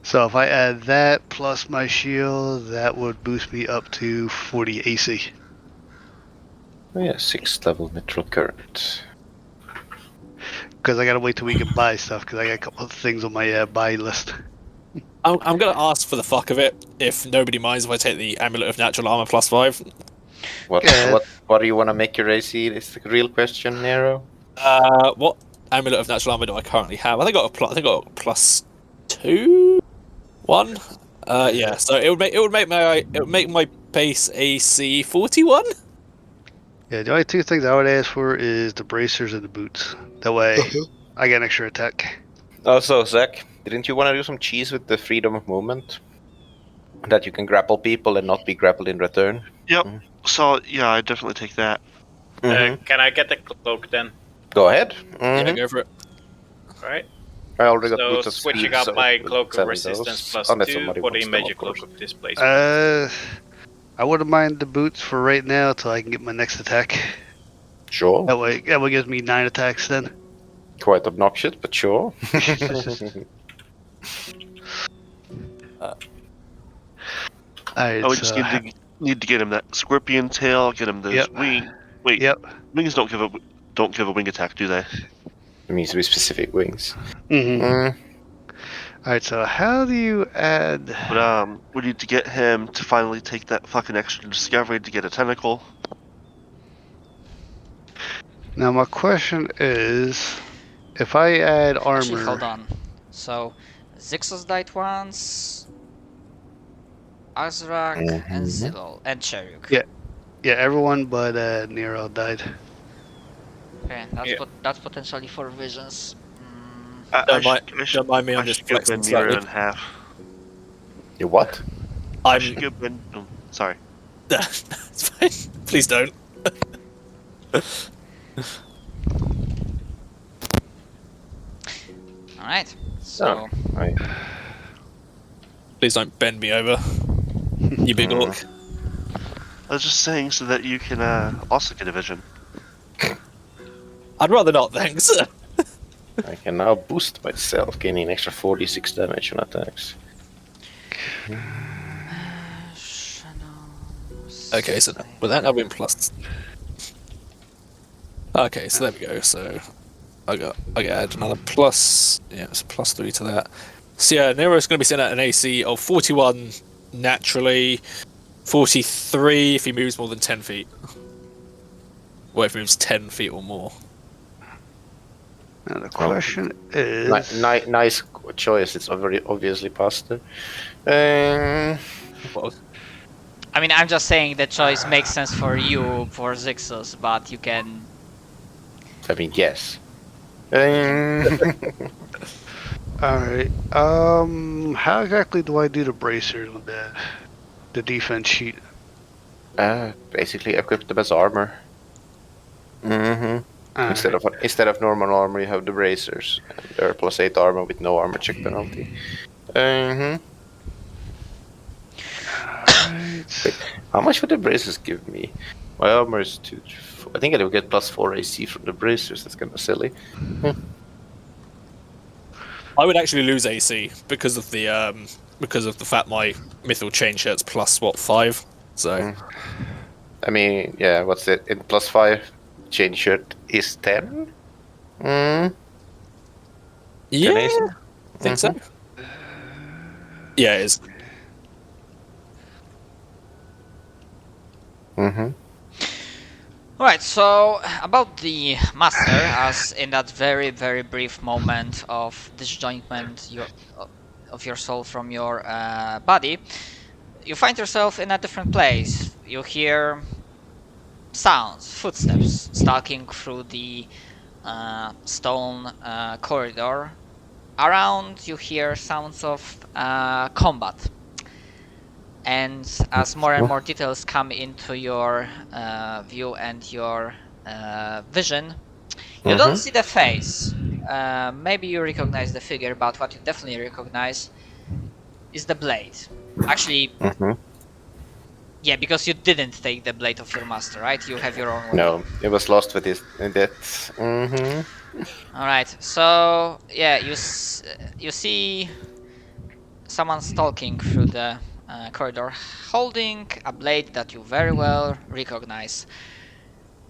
So if I add that plus my shield, that would boost me up to 40 AC. Oh yeah, 6th level mitral current. Because I gotta wait till we can buy stuff, because I got a couple of things on my buy list. I'm gonna ask for the fuck of it if nobody minds if I take the amulet of natural armor +5. What Yeah. what do you want to make your AC? Is the real question, Nero. What amulet of natural armor do I currently have? I think I got a +2, 1. Yeah. So it would make my base AC 41. Yeah, the only two things I would ask for is the bracers and the boots. That way, I get an extra attack. Also, Zach, didn't you want to do some cheese with the freedom of movement? That you can grapple people and not be grappled in return? Yep. So yeah, I definitely take that. Can I get the cloak then? Go ahead. Yeah, go for it. Alright. I already got So boots of switching speed, up so my we'll cloak sell of me those, resistance unless +2 somebody for the wants them, major of course. cloak of displacement. I wouldn't mind the boots for right now till I can get my next attack. Sure. That way gives me 9 attacks then. Quite obnoxious, but sure. Alright, Oh, we just need to get him that scorpion tail. Get him those Yep. wing. Wait, Yep. wings don't give a wing attack, do they? It means to be specific wings. Mm-hmm. Alright, so how do you add... But we need to get him to finally take that fucking extra discovery to get a tentacle. Now my question is, if I add armor... Actually, hold on. So, Zixos died once, Azrak, and Zilol, and Cheruk. Yeah. Yeah, everyone but Nero died. Okay, that's potentially 4 visions. Don't mind me, I'm just should go flexing bend Nero slightly. in half. You what? I I'm. should go bend. Oh, sorry. It's fine. Please don't. Alright, so... Right. Please don't bend me over. You big orc. I was just saying so that you can also get a vision. I'd rather not, thanks. I can now boost myself, gaining extra 46 damage on attacks. Okay, so with that, I've been plus. Okay, so there we go. So I got add another plus. Yeah, it's a +3 to that. So yeah, Nero's going to be sitting at an AC of 41 naturally, 43 if he moves more than 10 feet. Or if he moves 10 feet or more. Now the question is... Nice choice. It's very obviously pasta. Well, I mean, I'm just saying the choice makes sense for you, for Zixos, but you can... I mean, yes. Alright, how exactly do I do the bracers on the defense sheet? Basically equip them as armor. Instead of normal armor, you have the bracers. And they're +8 armor with no armor check penalty. Mm-hmm. Alright. How much would the bracers give me? My armor is 2. I think I will get +4 AC from the bracers. That's kind of silly. I would actually lose AC because of the fact my mithril chain shirt's +5. So Mm. I mean, yeah. What's it? In +5, chain shirt is 10. Mm. 10 yeah, AC. I think so. Yeah, it is. Mm-hmm. Alright, so about the master, as in that very, very brief moment of disjointment of your soul from your body, you find yourself in a different place. You hear sounds, footsteps stalking through the stone corridor. Around, you hear sounds of combat. And as more and more details come into your view and your vision, you don't see the face. Maybe you recognize the figure, but what you definitely recognize is the blade. Actually, Mm-hmm. yeah, because you didn't take the blade of your master, right? You have your own weapon. No, it was lost with this. That. Mm-hmm. All right. So yeah, you see someone stalking through the corridor, holding a blade that you very well recognize.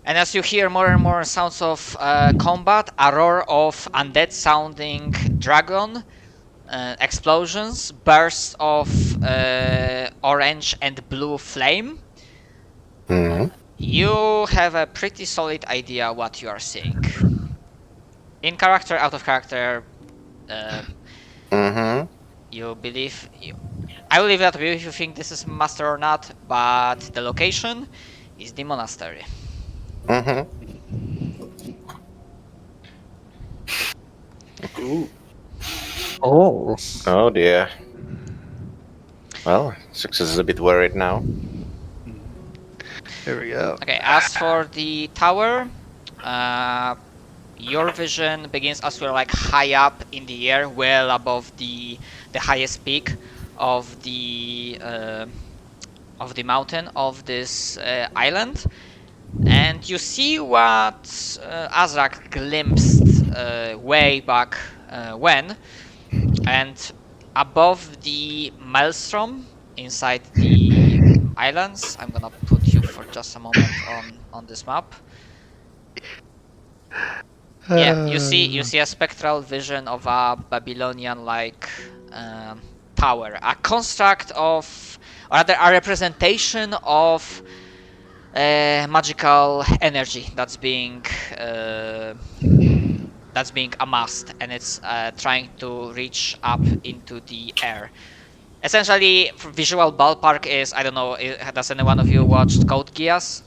And as you hear more and more sounds of combat, a roar of undead-sounding dragon, explosions, bursts of orange and blue flame, Mm-hmm. you have a pretty solid idea what you are seeing. In character, out of character, Mm-hmm. you believe I will leave it up to you if you think this is master or not, but the location is the monastery. Mm-hmm. Oh. Oh dear. Well, Success is a bit worried now. There we go. Okay, as for the tower, your vision begins as you're like high up in the air, well above the highest peak of the mountain of this island, and you see what Azrak glimpsed way back when, and above the maelstrom inside the islands. I'm gonna put you for just a moment on this map. Yeah, you see a spectral vision of a Babylonian-like tower, a construct of, or rather, a representation of magical energy that's being amassed, and it's trying to reach up into the air. Essentially, visual ballpark is, I don't know, does any one of you watched Code Geass?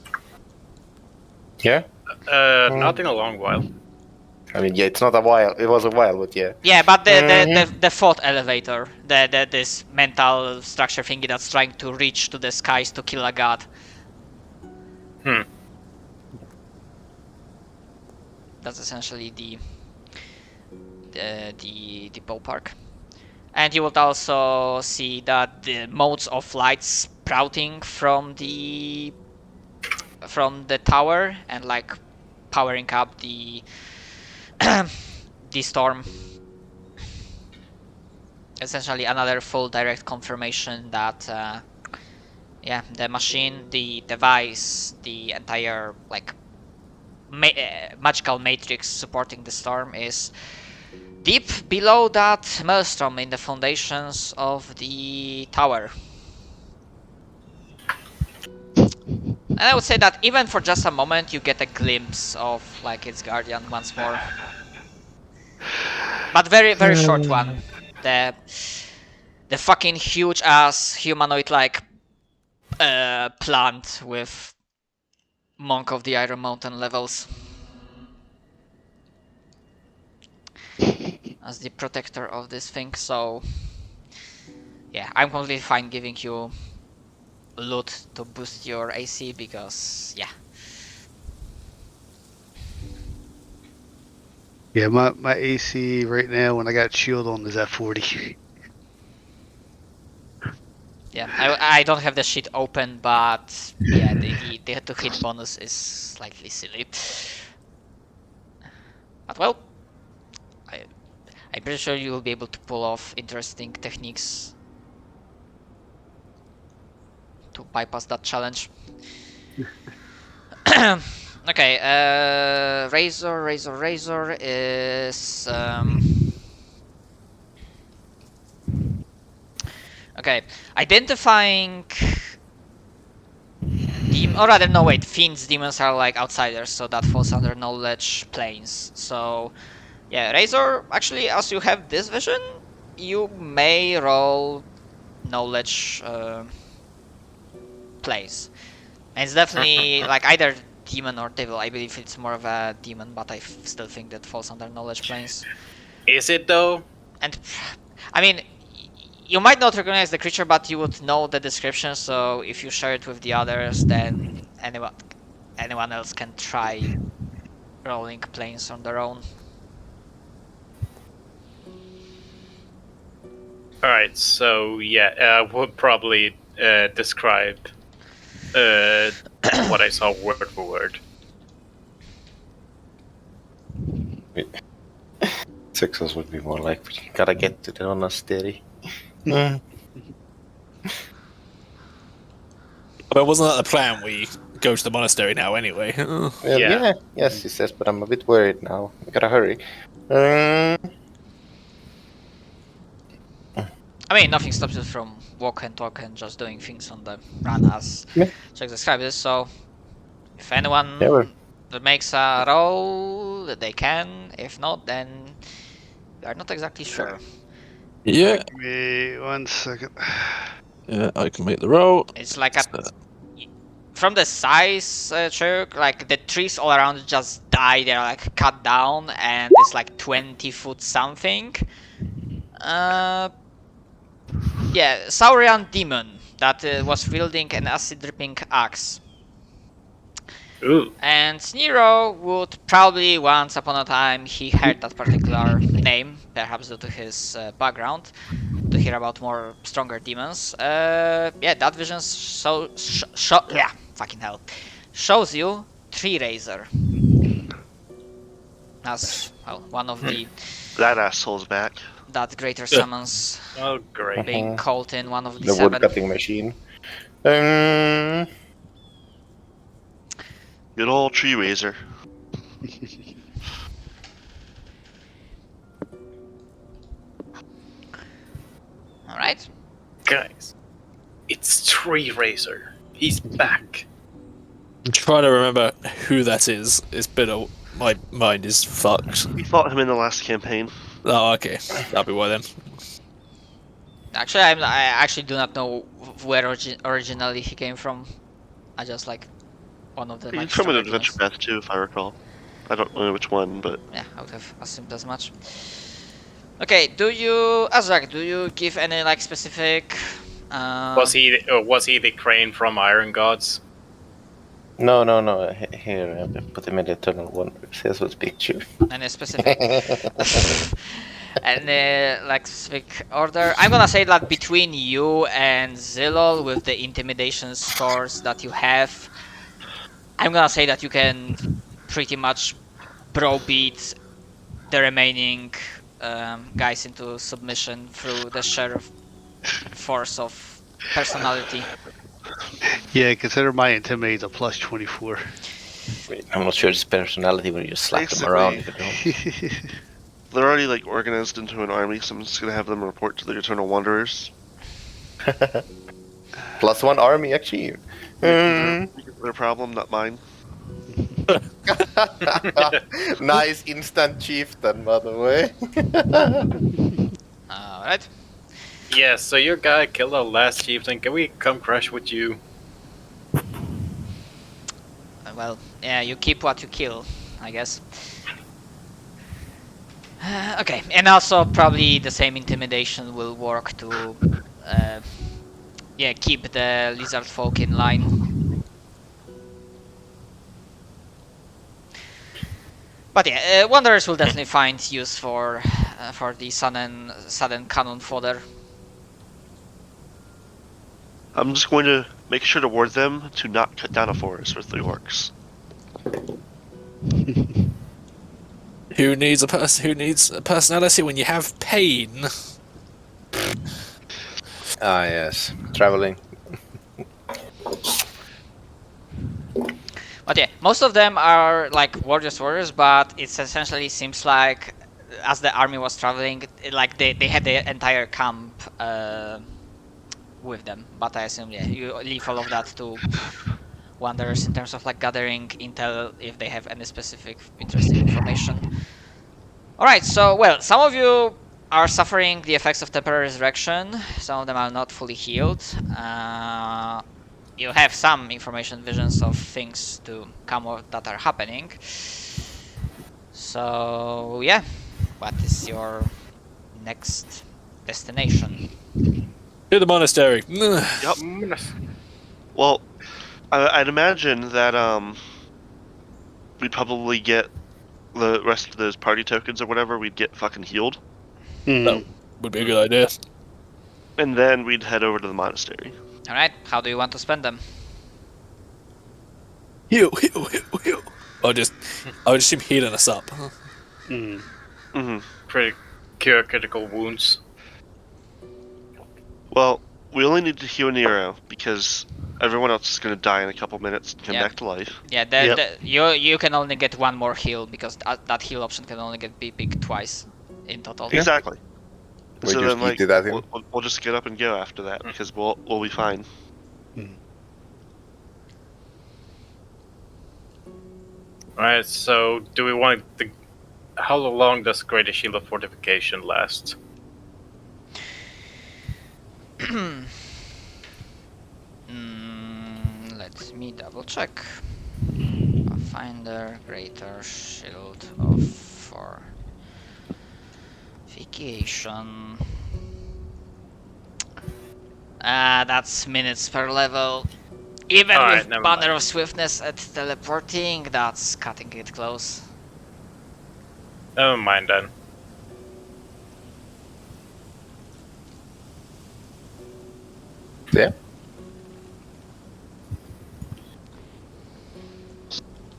Yeah. Not in a long while. I mean, yeah, it's not a while. It was a while, but yeah. Yeah, but the thought elevator, this mental structure thingy that's trying to reach to the skies to kill a god. That's essentially the ballpark. And you would also see that the modes of light sprouting from the tower and like powering up the the storm. Essentially another full direct confirmation that yeah, the machine, the device, the entire like magical matrix supporting the storm is deep below that maelstrom in the foundations of the tower. And I would say that even for just a moment you get a glimpse of like its guardian once more. But very, very short one. The fucking huge ass humanoid like plant with Monk of the Iron Mountain levels as the protector of this thing. So yeah, I'm completely fine giving you loot to boost your AC because yeah. Yeah, my AC right now when I got shield on is at 40. Yeah, I don't have the sheet open, but yeah, the to hit bonus is slightly silly. But well, I'm pretty sure you will be able to pull off interesting techniques to bypass that challenge. Okay, Razor is okay. Identifying or rather, no, wait. Fiends, demons are like outsiders, so that falls under knowledge planes. So, yeah, Razor. Actually, as you have this vision, you may roll knowledge plays. And it's definitely like either demon or devil. I believe it's more of a demon, but I still think that falls under knowledge planes. Is it though? And I mean, you might not recognize the creature, but you would know the description. So if you share it with the others, then anyone else can try rolling planes on their own. Alright, so yeah, I would probably describe what I saw word for word. Sixes would be more like, but you gotta get to the monastery. But wasn't that the plan? We go to the monastery now anyway. Well, Yeah. yes, he says, but I'm a bit worried now. We gotta hurry. I mean, nothing stops you from walk and talk and just doing things on the run as Yeah. Jack described this. So if anyone Yeah, well. that makes a roll, they can. If not, then we are not exactly sure. Yeah, Give me 1 second. yeah, I can make the roll. It's like from the size, Chirk, like the trees all around just die. They're like cut down, and it's like 20 foot something. Yeah, Saurian demon that was wielding an acid dripping axe. Ooh. And Nero would probably once upon a time he heard that particular name, perhaps due to his background, to hear about more stronger demons. Yeah, that vision shows you Tree Razor as well, one of the That asshole's back. that greater summons Oh, great. being called in one of the The wood 7. cutting machine. Good old tree razor. All right. Guys, it's Tree Razor. He's back. I'm trying to remember who that is. It's been a... My mind is fucked. We fought him in the last campaign. Oh, okay. That'll be why then. Actually, I actually do not know where originally he came from. I just like one of the. He's like, from an stronger adventure demons. path too, if I recall. I don't know which one, but Yeah, I would have assumed as much. Okay, do you, Azrak? Do you give any like specific? Was he the crane from Iron Gods? No. Here, I put him in the Eternal Wonder. Here's his picture. Any specific? And like specific order? I'm gonna say that between you and Zilol, with the intimidation scores that you have, I'm gonna say that you can pretty much browbeat the remaining guys into submission through the sheer force of personality. Yeah, consider my intimidate a plus 24. Wait, I'm not sure his personality when you just slap him around. You know? they're already like organized into an army, so I'm just gonna have them report to the Eternal Wanderers. +1 army achieved. Their problem, not mine. Nice instant chieftain, by the way. Alright. Yeah, so your guy killed our last chieftain. Can we come crash with you? Well, yeah, you keep what you kill, I guess. Okay, and also probably the same intimidation will work to, yeah, keep the lizard folk in line. But yeah, Wanderers will definitely find use for the sudden cannon fodder. I'm just going to make sure to warn them to not cut down a forest with the orcs. Who needs a personality when you have pain? Ah, yes. Traveling. But yeah, most of them are like warriors, but it essentially seems like as the army was traveling, like they had the entire camp with them. But I assume you leave all of that to wanderers in terms of like gathering intel if they have any specific interesting information. All right, so well, some of you are suffering the effects of temporary resurrection. Some of them are not fully healed. You have some information, visions of things to come that are happening. So yeah, what is your next destination? To the monastery. Yep. Well, I'd imagine that we'd probably get the rest of those party tokens or whatever. We'd get fucking healed, That would be a good idea. and then we'd head over to the monastery. All right, how do you want to spend them? Heal. I would assume healing us up. Mm-hmm. Cure critical wounds. Well, we only need to heal Nero because everyone else is going to die in a couple minutes and come Yeah. back to life. Yeah, you can only get one more heal because that heal option can only get picked twice in total. Exactly. We So just then, need to that in. we'll just get up and go after that because we'll be fine. Alright, so do we want the... How long does Greater Shield of Fortification last? Let me double check. Pathfinder, Greater Shield of Fortification. That's minutes per level. Even Alright, with never Banner mind. of Swiftness at teleporting, that's cutting it close. Never mind then. Yeah.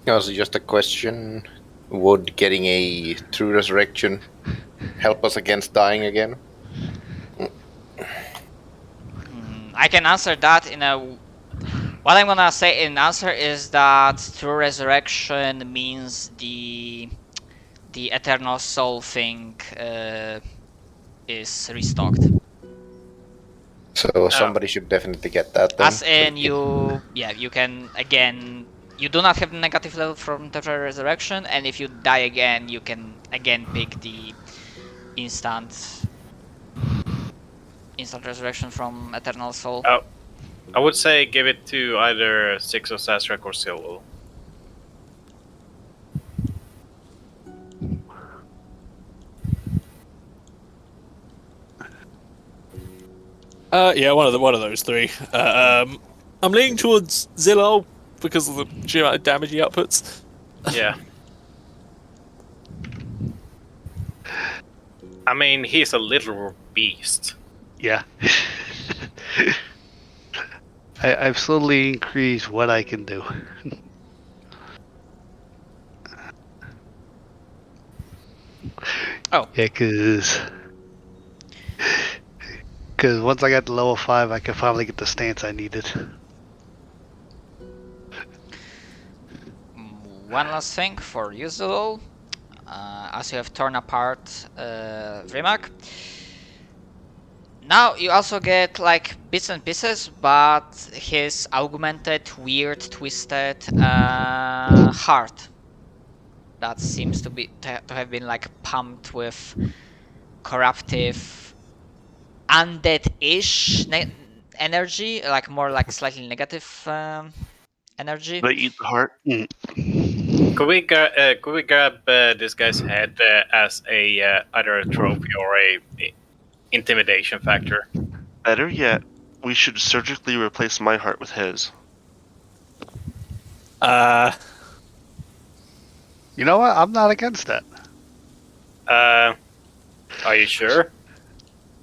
Also, just a question: would getting a true resurrection help us against dying again? I can answer that in a... What I'm gonna say in answer is that true resurrection means the eternal soul thing is restocked. So somebody should definitely get that. Then. As in you can again, you do not have negative level from temporary resurrection, and if you die again, you can again pick the instant resurrection from eternal soul. Oh, I would say give it to either Six of Sazerac or Silwell. Yeah, one of those three. I'm leaning towards Zillow because of the sheer amount of damage he outputs. Yeah. I mean, he's a literal beast. Yeah. I've slowly increased what I can do. Oh. Yeah, because once I got to level 5, I could finally get the stance I needed. One last thing for you, Zulu. As you have torn apart Vrimak, now you also get like bits and pieces, but his augmented, weird, twisted heart that seems to have been like pumped with corruptive, undead-ish energy, like more like slightly negative energy. They eat the heart. Could we grab this guy's head as a either a trophy or a intimidation factor? Better yet, we should surgically replace my heart with his. You know what? I'm not against that. Are you sure?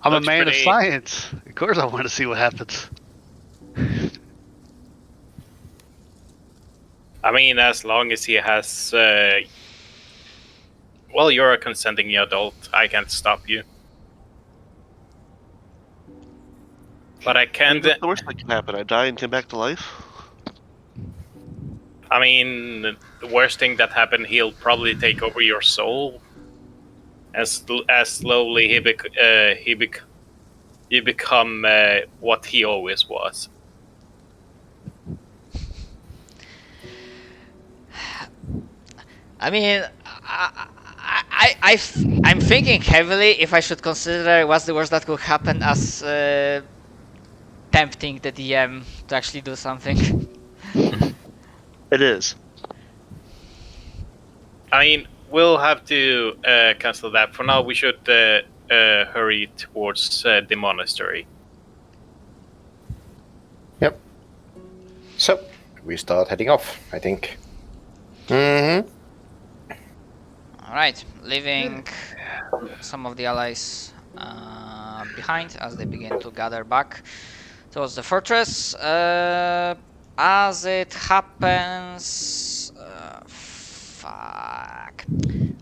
I'm Looks a man pretty- of science. Of course I want to see what happens. I mean, as long as he has, well, you're a consenting adult. I can't stop you. But I I can. mean, what's the worst that can happen? I die and come back to life? I mean, the worst thing that happened, he'll probably take over your soul. As slowly you become what he always was. I mean, I'm thinking heavily if I should consider what's the worst that could happen as tempting the DM to actually do something. It is. I mean, we'll have to cancel that. For now, we should hurry towards the monastery. Yep. So we start heading off, I think. Mm-hmm. Alright, leaving some of the allies behind as they begin to gather back towards the fortress. As it happens,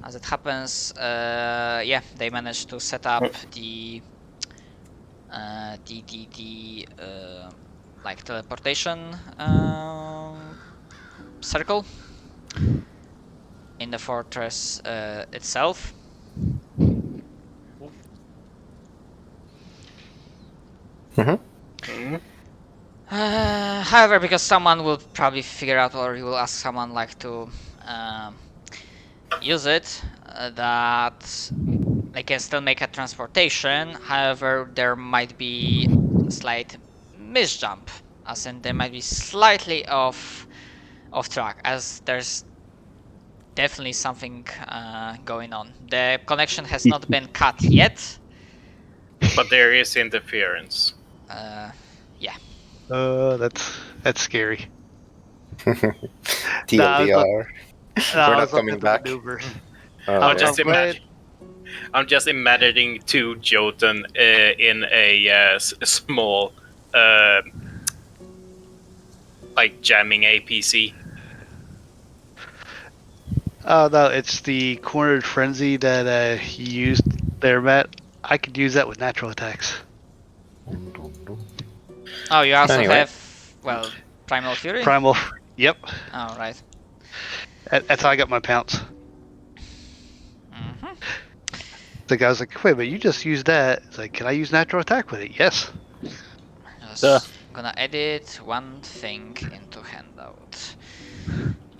As it happens, yeah, they managed to set up the like teleportation circle in the fortress itself. However, because someone will probably figure out, or you will ask someone like to use it, that they can still make a transportation. However, there might be a slight misjump, as in they might be slightly off track, as there's definitely something going on. The connection has not been cut yet. But there is interference. Yeah. That's scary. TLDR. We're not coming back. I'm just I'm glad- I'm just imagining two Jotun in a small, like jamming APC. Oh no, it's the cornered frenzy that he used there, Matt. I could use that with natural attacks. Oh, you also Anyway. have, well, Primal Fury? Primal. Yep. Oh, right. That's how I got my pounce. Mm-hmm. The guy's like, wait, but you just used that. It's like, can I use natural attack with it? Yes. Just gonna edit one thing into handout.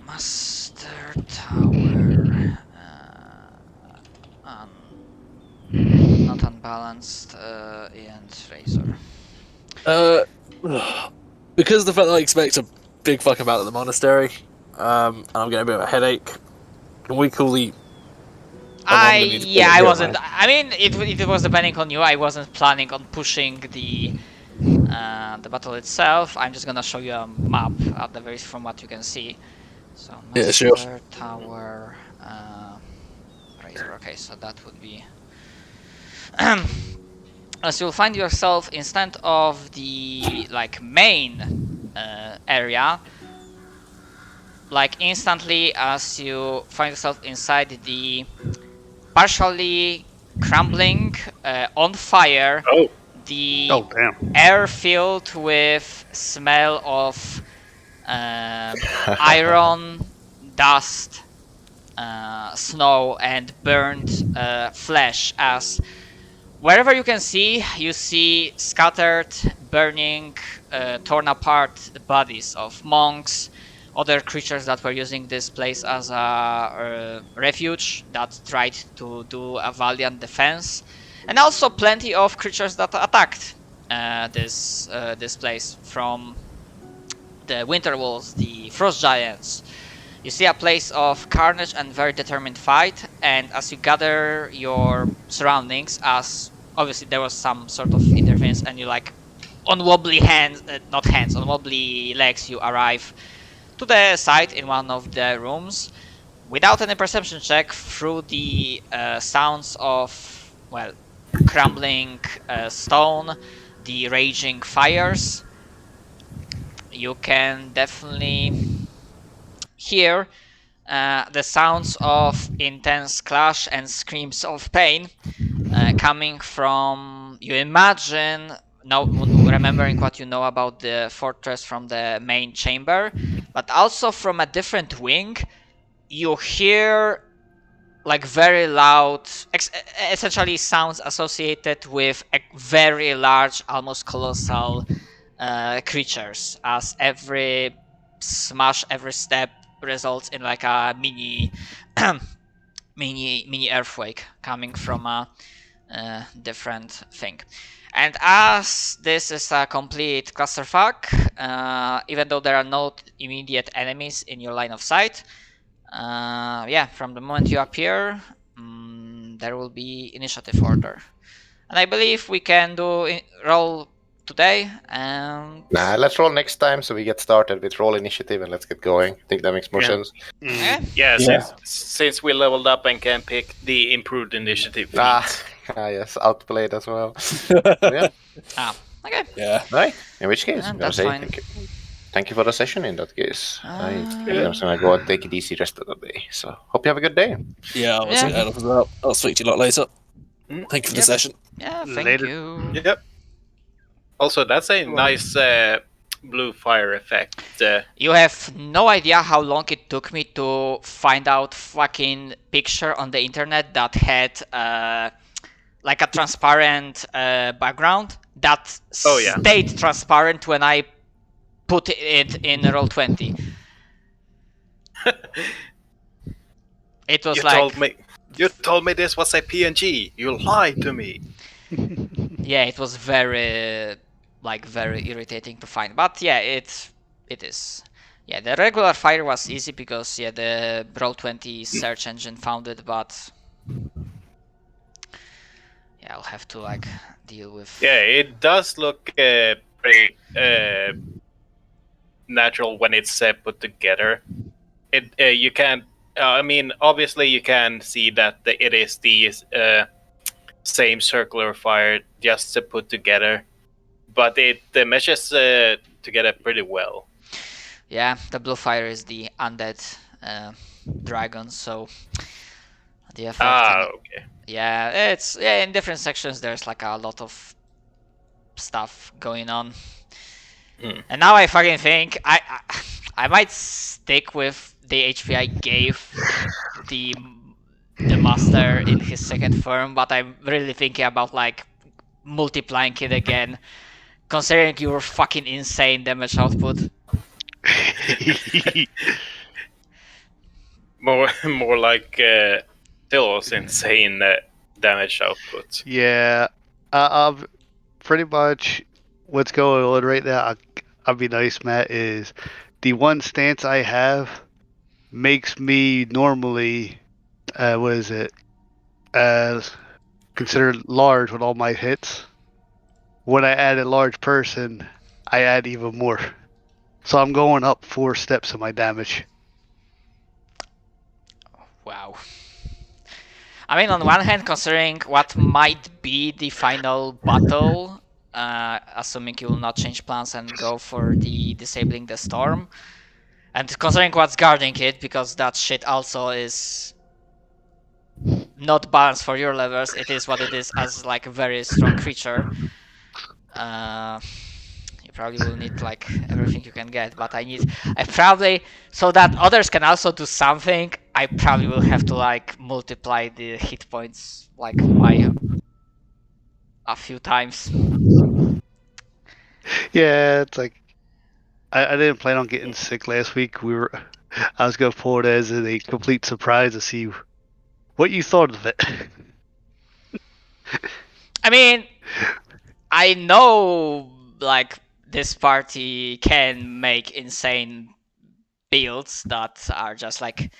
Master Tower. Not unbalanced. And Razor. Because of the fact that I expect a big fucking battle at the monastery, and I'm getting a bit of a headache, can we call the... I wasn't. I mean, it was depending on you. I wasn't planning on pushing the battle itself. I'm just gonna show you a map at the very from what you can see. So Yeah, Master sure. Tower, Razor. Okay, so that would be. As you'll find yourself instead of the like main area, like instantly as you find yourself inside the partially crumbling, on fire, Oh, the Oh damn. air filled with smell of iron, dust, snow, and burnt flesh. As wherever you can see, you see scattered, burning, torn apart bodies of monks, other creatures that were using this place as a refuge that tried to do a valiant defense, and also plenty of creatures that attacked this place, from the winter wolves, the frost giants. You see a place of carnage and very determined fight, and as you gather your surroundings, as obviously there was some sort of interference, and you like on wobbly hands, on wobbly legs, you arrive to the site in one of the rooms without any perception check, through the sounds of, well, crumbling stone, the raging fires. You can definitely hear the sounds of intense clash and screams of pain coming from, you imagine, now remembering what you know about the fortress from the main chamber, but also from a different wing, you hear like very loud, essentially sounds associated with a very large, almost colossal creatures, as every smash, every step results in like a mini mini earthquake coming from a different thing. And as this is a complete clusterfuck, even though there are no immediate enemies in your line of sight, yeah, from the moment you appear, there will be initiative order. And I believe we can do roll today. And Nah, let's roll next time so we get started with roll initiative and let's get going. I think that makes more Yeah. sense. okay. Yeah, Yeah. since we leveled up and can pick the improved initiative feat. Yes, outplayed as well. Yeah, Okay. Yeah. right. In which case, I'm gonna That's say fine. thank you. Thank you for the session. In that case, I think Yeah. I'm just gonna go and take it easy rest of the day. So hope you have a good day. Yeah, I'll Yeah. see that up as well. I'll speak to you a lot later. Thank you for the Yep. session. Yeah, thank Later. you. Yep. Also, that's a nice blue fire effect. You have no idea how long it took me to find out fucking picture on the internet that had like a transparent background that Oh, yeah. stayed transparent when I put it in Roll20. It was You told me this was a PNG. You lied to me. yeah, it was very irritating to find. But yeah, it is. Yeah, the regular fire was easy because yeah, the Roll20 search engine found it, but yeah, I'll have to like deal with. Yeah, it does look pretty natural when it's put together. It you can. I mean, obviously, you can see that it is the same circular fire just put together, but it meshes together pretty well. Yeah, the blue fire is the undead dragon, so the effect. Okay. Yeah, it's in different sections. There's like a lot of stuff going on, and now I fucking think I might stick with the HP I gave the master in his second form, but I'm really thinking about like multiplying it again, considering your fucking insane damage output. More like Till's insane damage output. Yeah, pretty much what's going on right now. I'll be nice, Matt. Is the one stance I have makes me normally, what is it? Considered large with all my hits. When I add a large person, I add even more. So I'm going up 4 steps in my damage. Wow. I mean, on one hand, considering what might be the final battle, assuming you will not change plans and go for the disabling the storm, and considering what's guarding it, because that shit also is not balanced for your levels, it is what it is as like a very strong creature. You probably will need like everything you can get, but I probably, so that others can also do something, I probably will have to like multiply the hit points like by a few times. Yeah, it's like I didn't plan on getting sick last week. I was gonna pull it as a complete surprise to see what you thought of it. I mean, I know like this party can make insane builds that are just like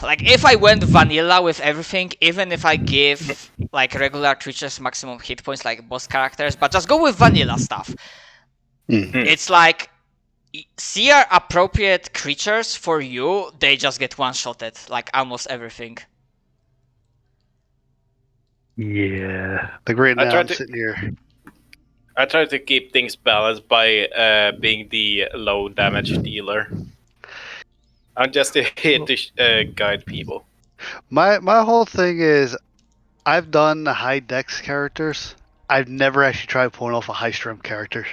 if I went vanilla with everything, even if I give like regular creatures maximum hit points like boss characters, but just go with vanilla stuff. It's like seer appropriate creatures for you, they just get one-shotted, like almost everything. Yeah, like right now I'm sitting here. I try to keep things balanced by being the low damage dealer. I'm just here to guide people. My whole thing is, I've done the high dex characters. I've never actually tried pulling off a high strength character.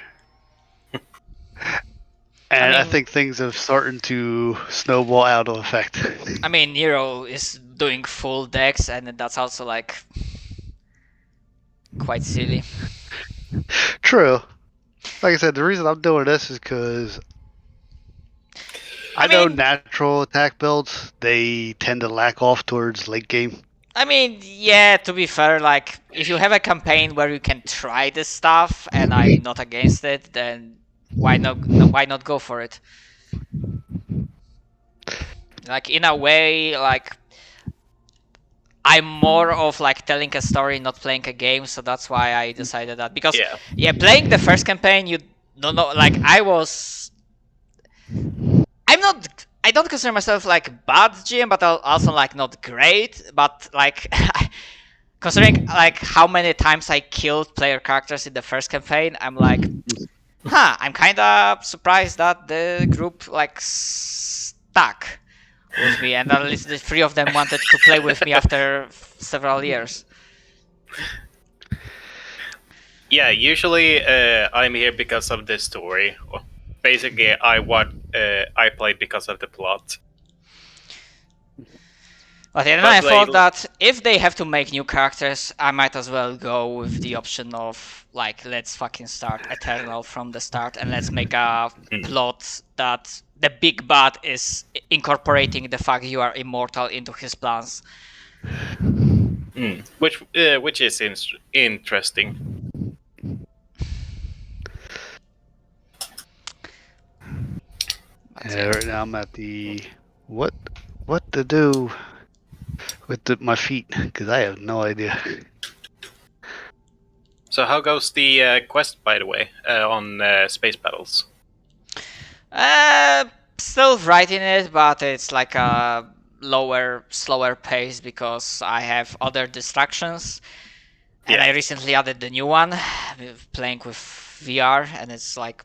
And I mean- think things have started to snowball out of effect. I mean, Nero is doing full decks, and that's also like quite silly. True. Like I said, the reason I'm doing this is because I know mean- natural attack builds, they tend to lack off towards late game. I mean, yeah, to be fair, like, if you have a campaign where you can try this stuff, and I'm not against it, then why not go for it? Like, in a way, like, I'm more of like telling a story, not playing a game, so that's why I decided that. Because yeah, playing the first campaign, you don't know. Like I don't consider myself like bad GM, but also like not great. But like considering like how many times I killed player characters in the first campaign, I'm like, I'm kind of surprised that the group like stuck with me, and at least the three of them wanted to play with me after several years. Yeah, usually I'm here because of the story. Basically, I played because of the plot. But then I thought that if they have to make new characters, I might as well go with the option of like, let's fucking start Eternal from the start, and let's make a plot that the big bad is incorporating the fact you are immortal into his plans. Which is interesting. Yeah, right now I'm at the what to do with my feet because I have no idea. So how goes the quest, by the way, on space battles? Still writing it, but it's like a slower pace because I have other distractions. And I recently added the new one, playing with VR, and it's like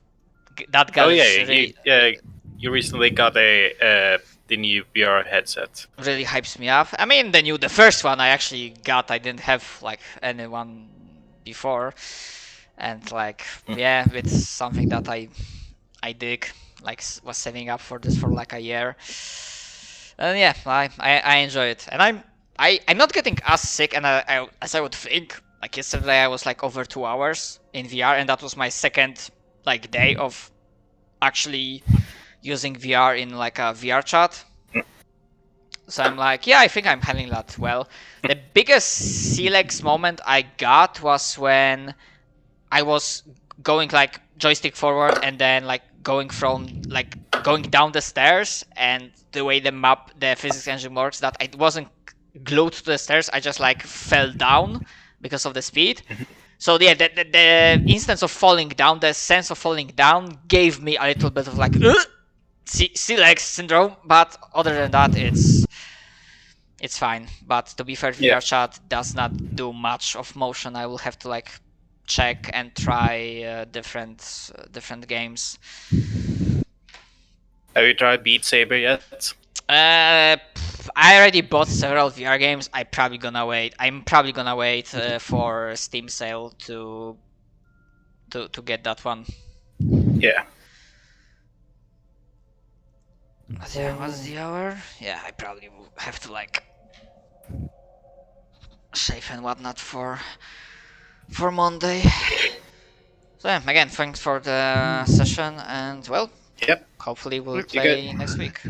that guy. Oh yeah, you recently got the new VR headset. Really hypes me up. I mean, the first one I actually got. I didn't have like anyone before, and like yeah, it's something that I dig. Like was saving up for this for like a year, and yeah, I enjoy it, and I'm not getting as sick and as I would think. Like yesterday, I was like over 2 hours in VR, and that was my second like day of actually using VR in like a VR chat. So I'm like, yeah, I think I'm handling that well. The biggest Silex moment I got was when I was going like joystick forward and then like going down the stairs, and the way the physics engine works, that I wasn't glued to the stairs. I just like fell down because of the speed. So yeah, the instance of falling down, the sense of falling down gave me a little bit of like Silex syndrome, but other than that, it's fine. But to be fair, VR chat does not do much of motion. I will have to like check and try different games. Have you tried Beat Saber yet? I already bought several VR games. I'm probably gonna wait for Steam sale to get that one. Yeah. What's the hour? Yeah, I probably will have to like save and whatnot for Monday. So yeah, again, thanks for the session, and well, Yep. hopefully we'll play next week.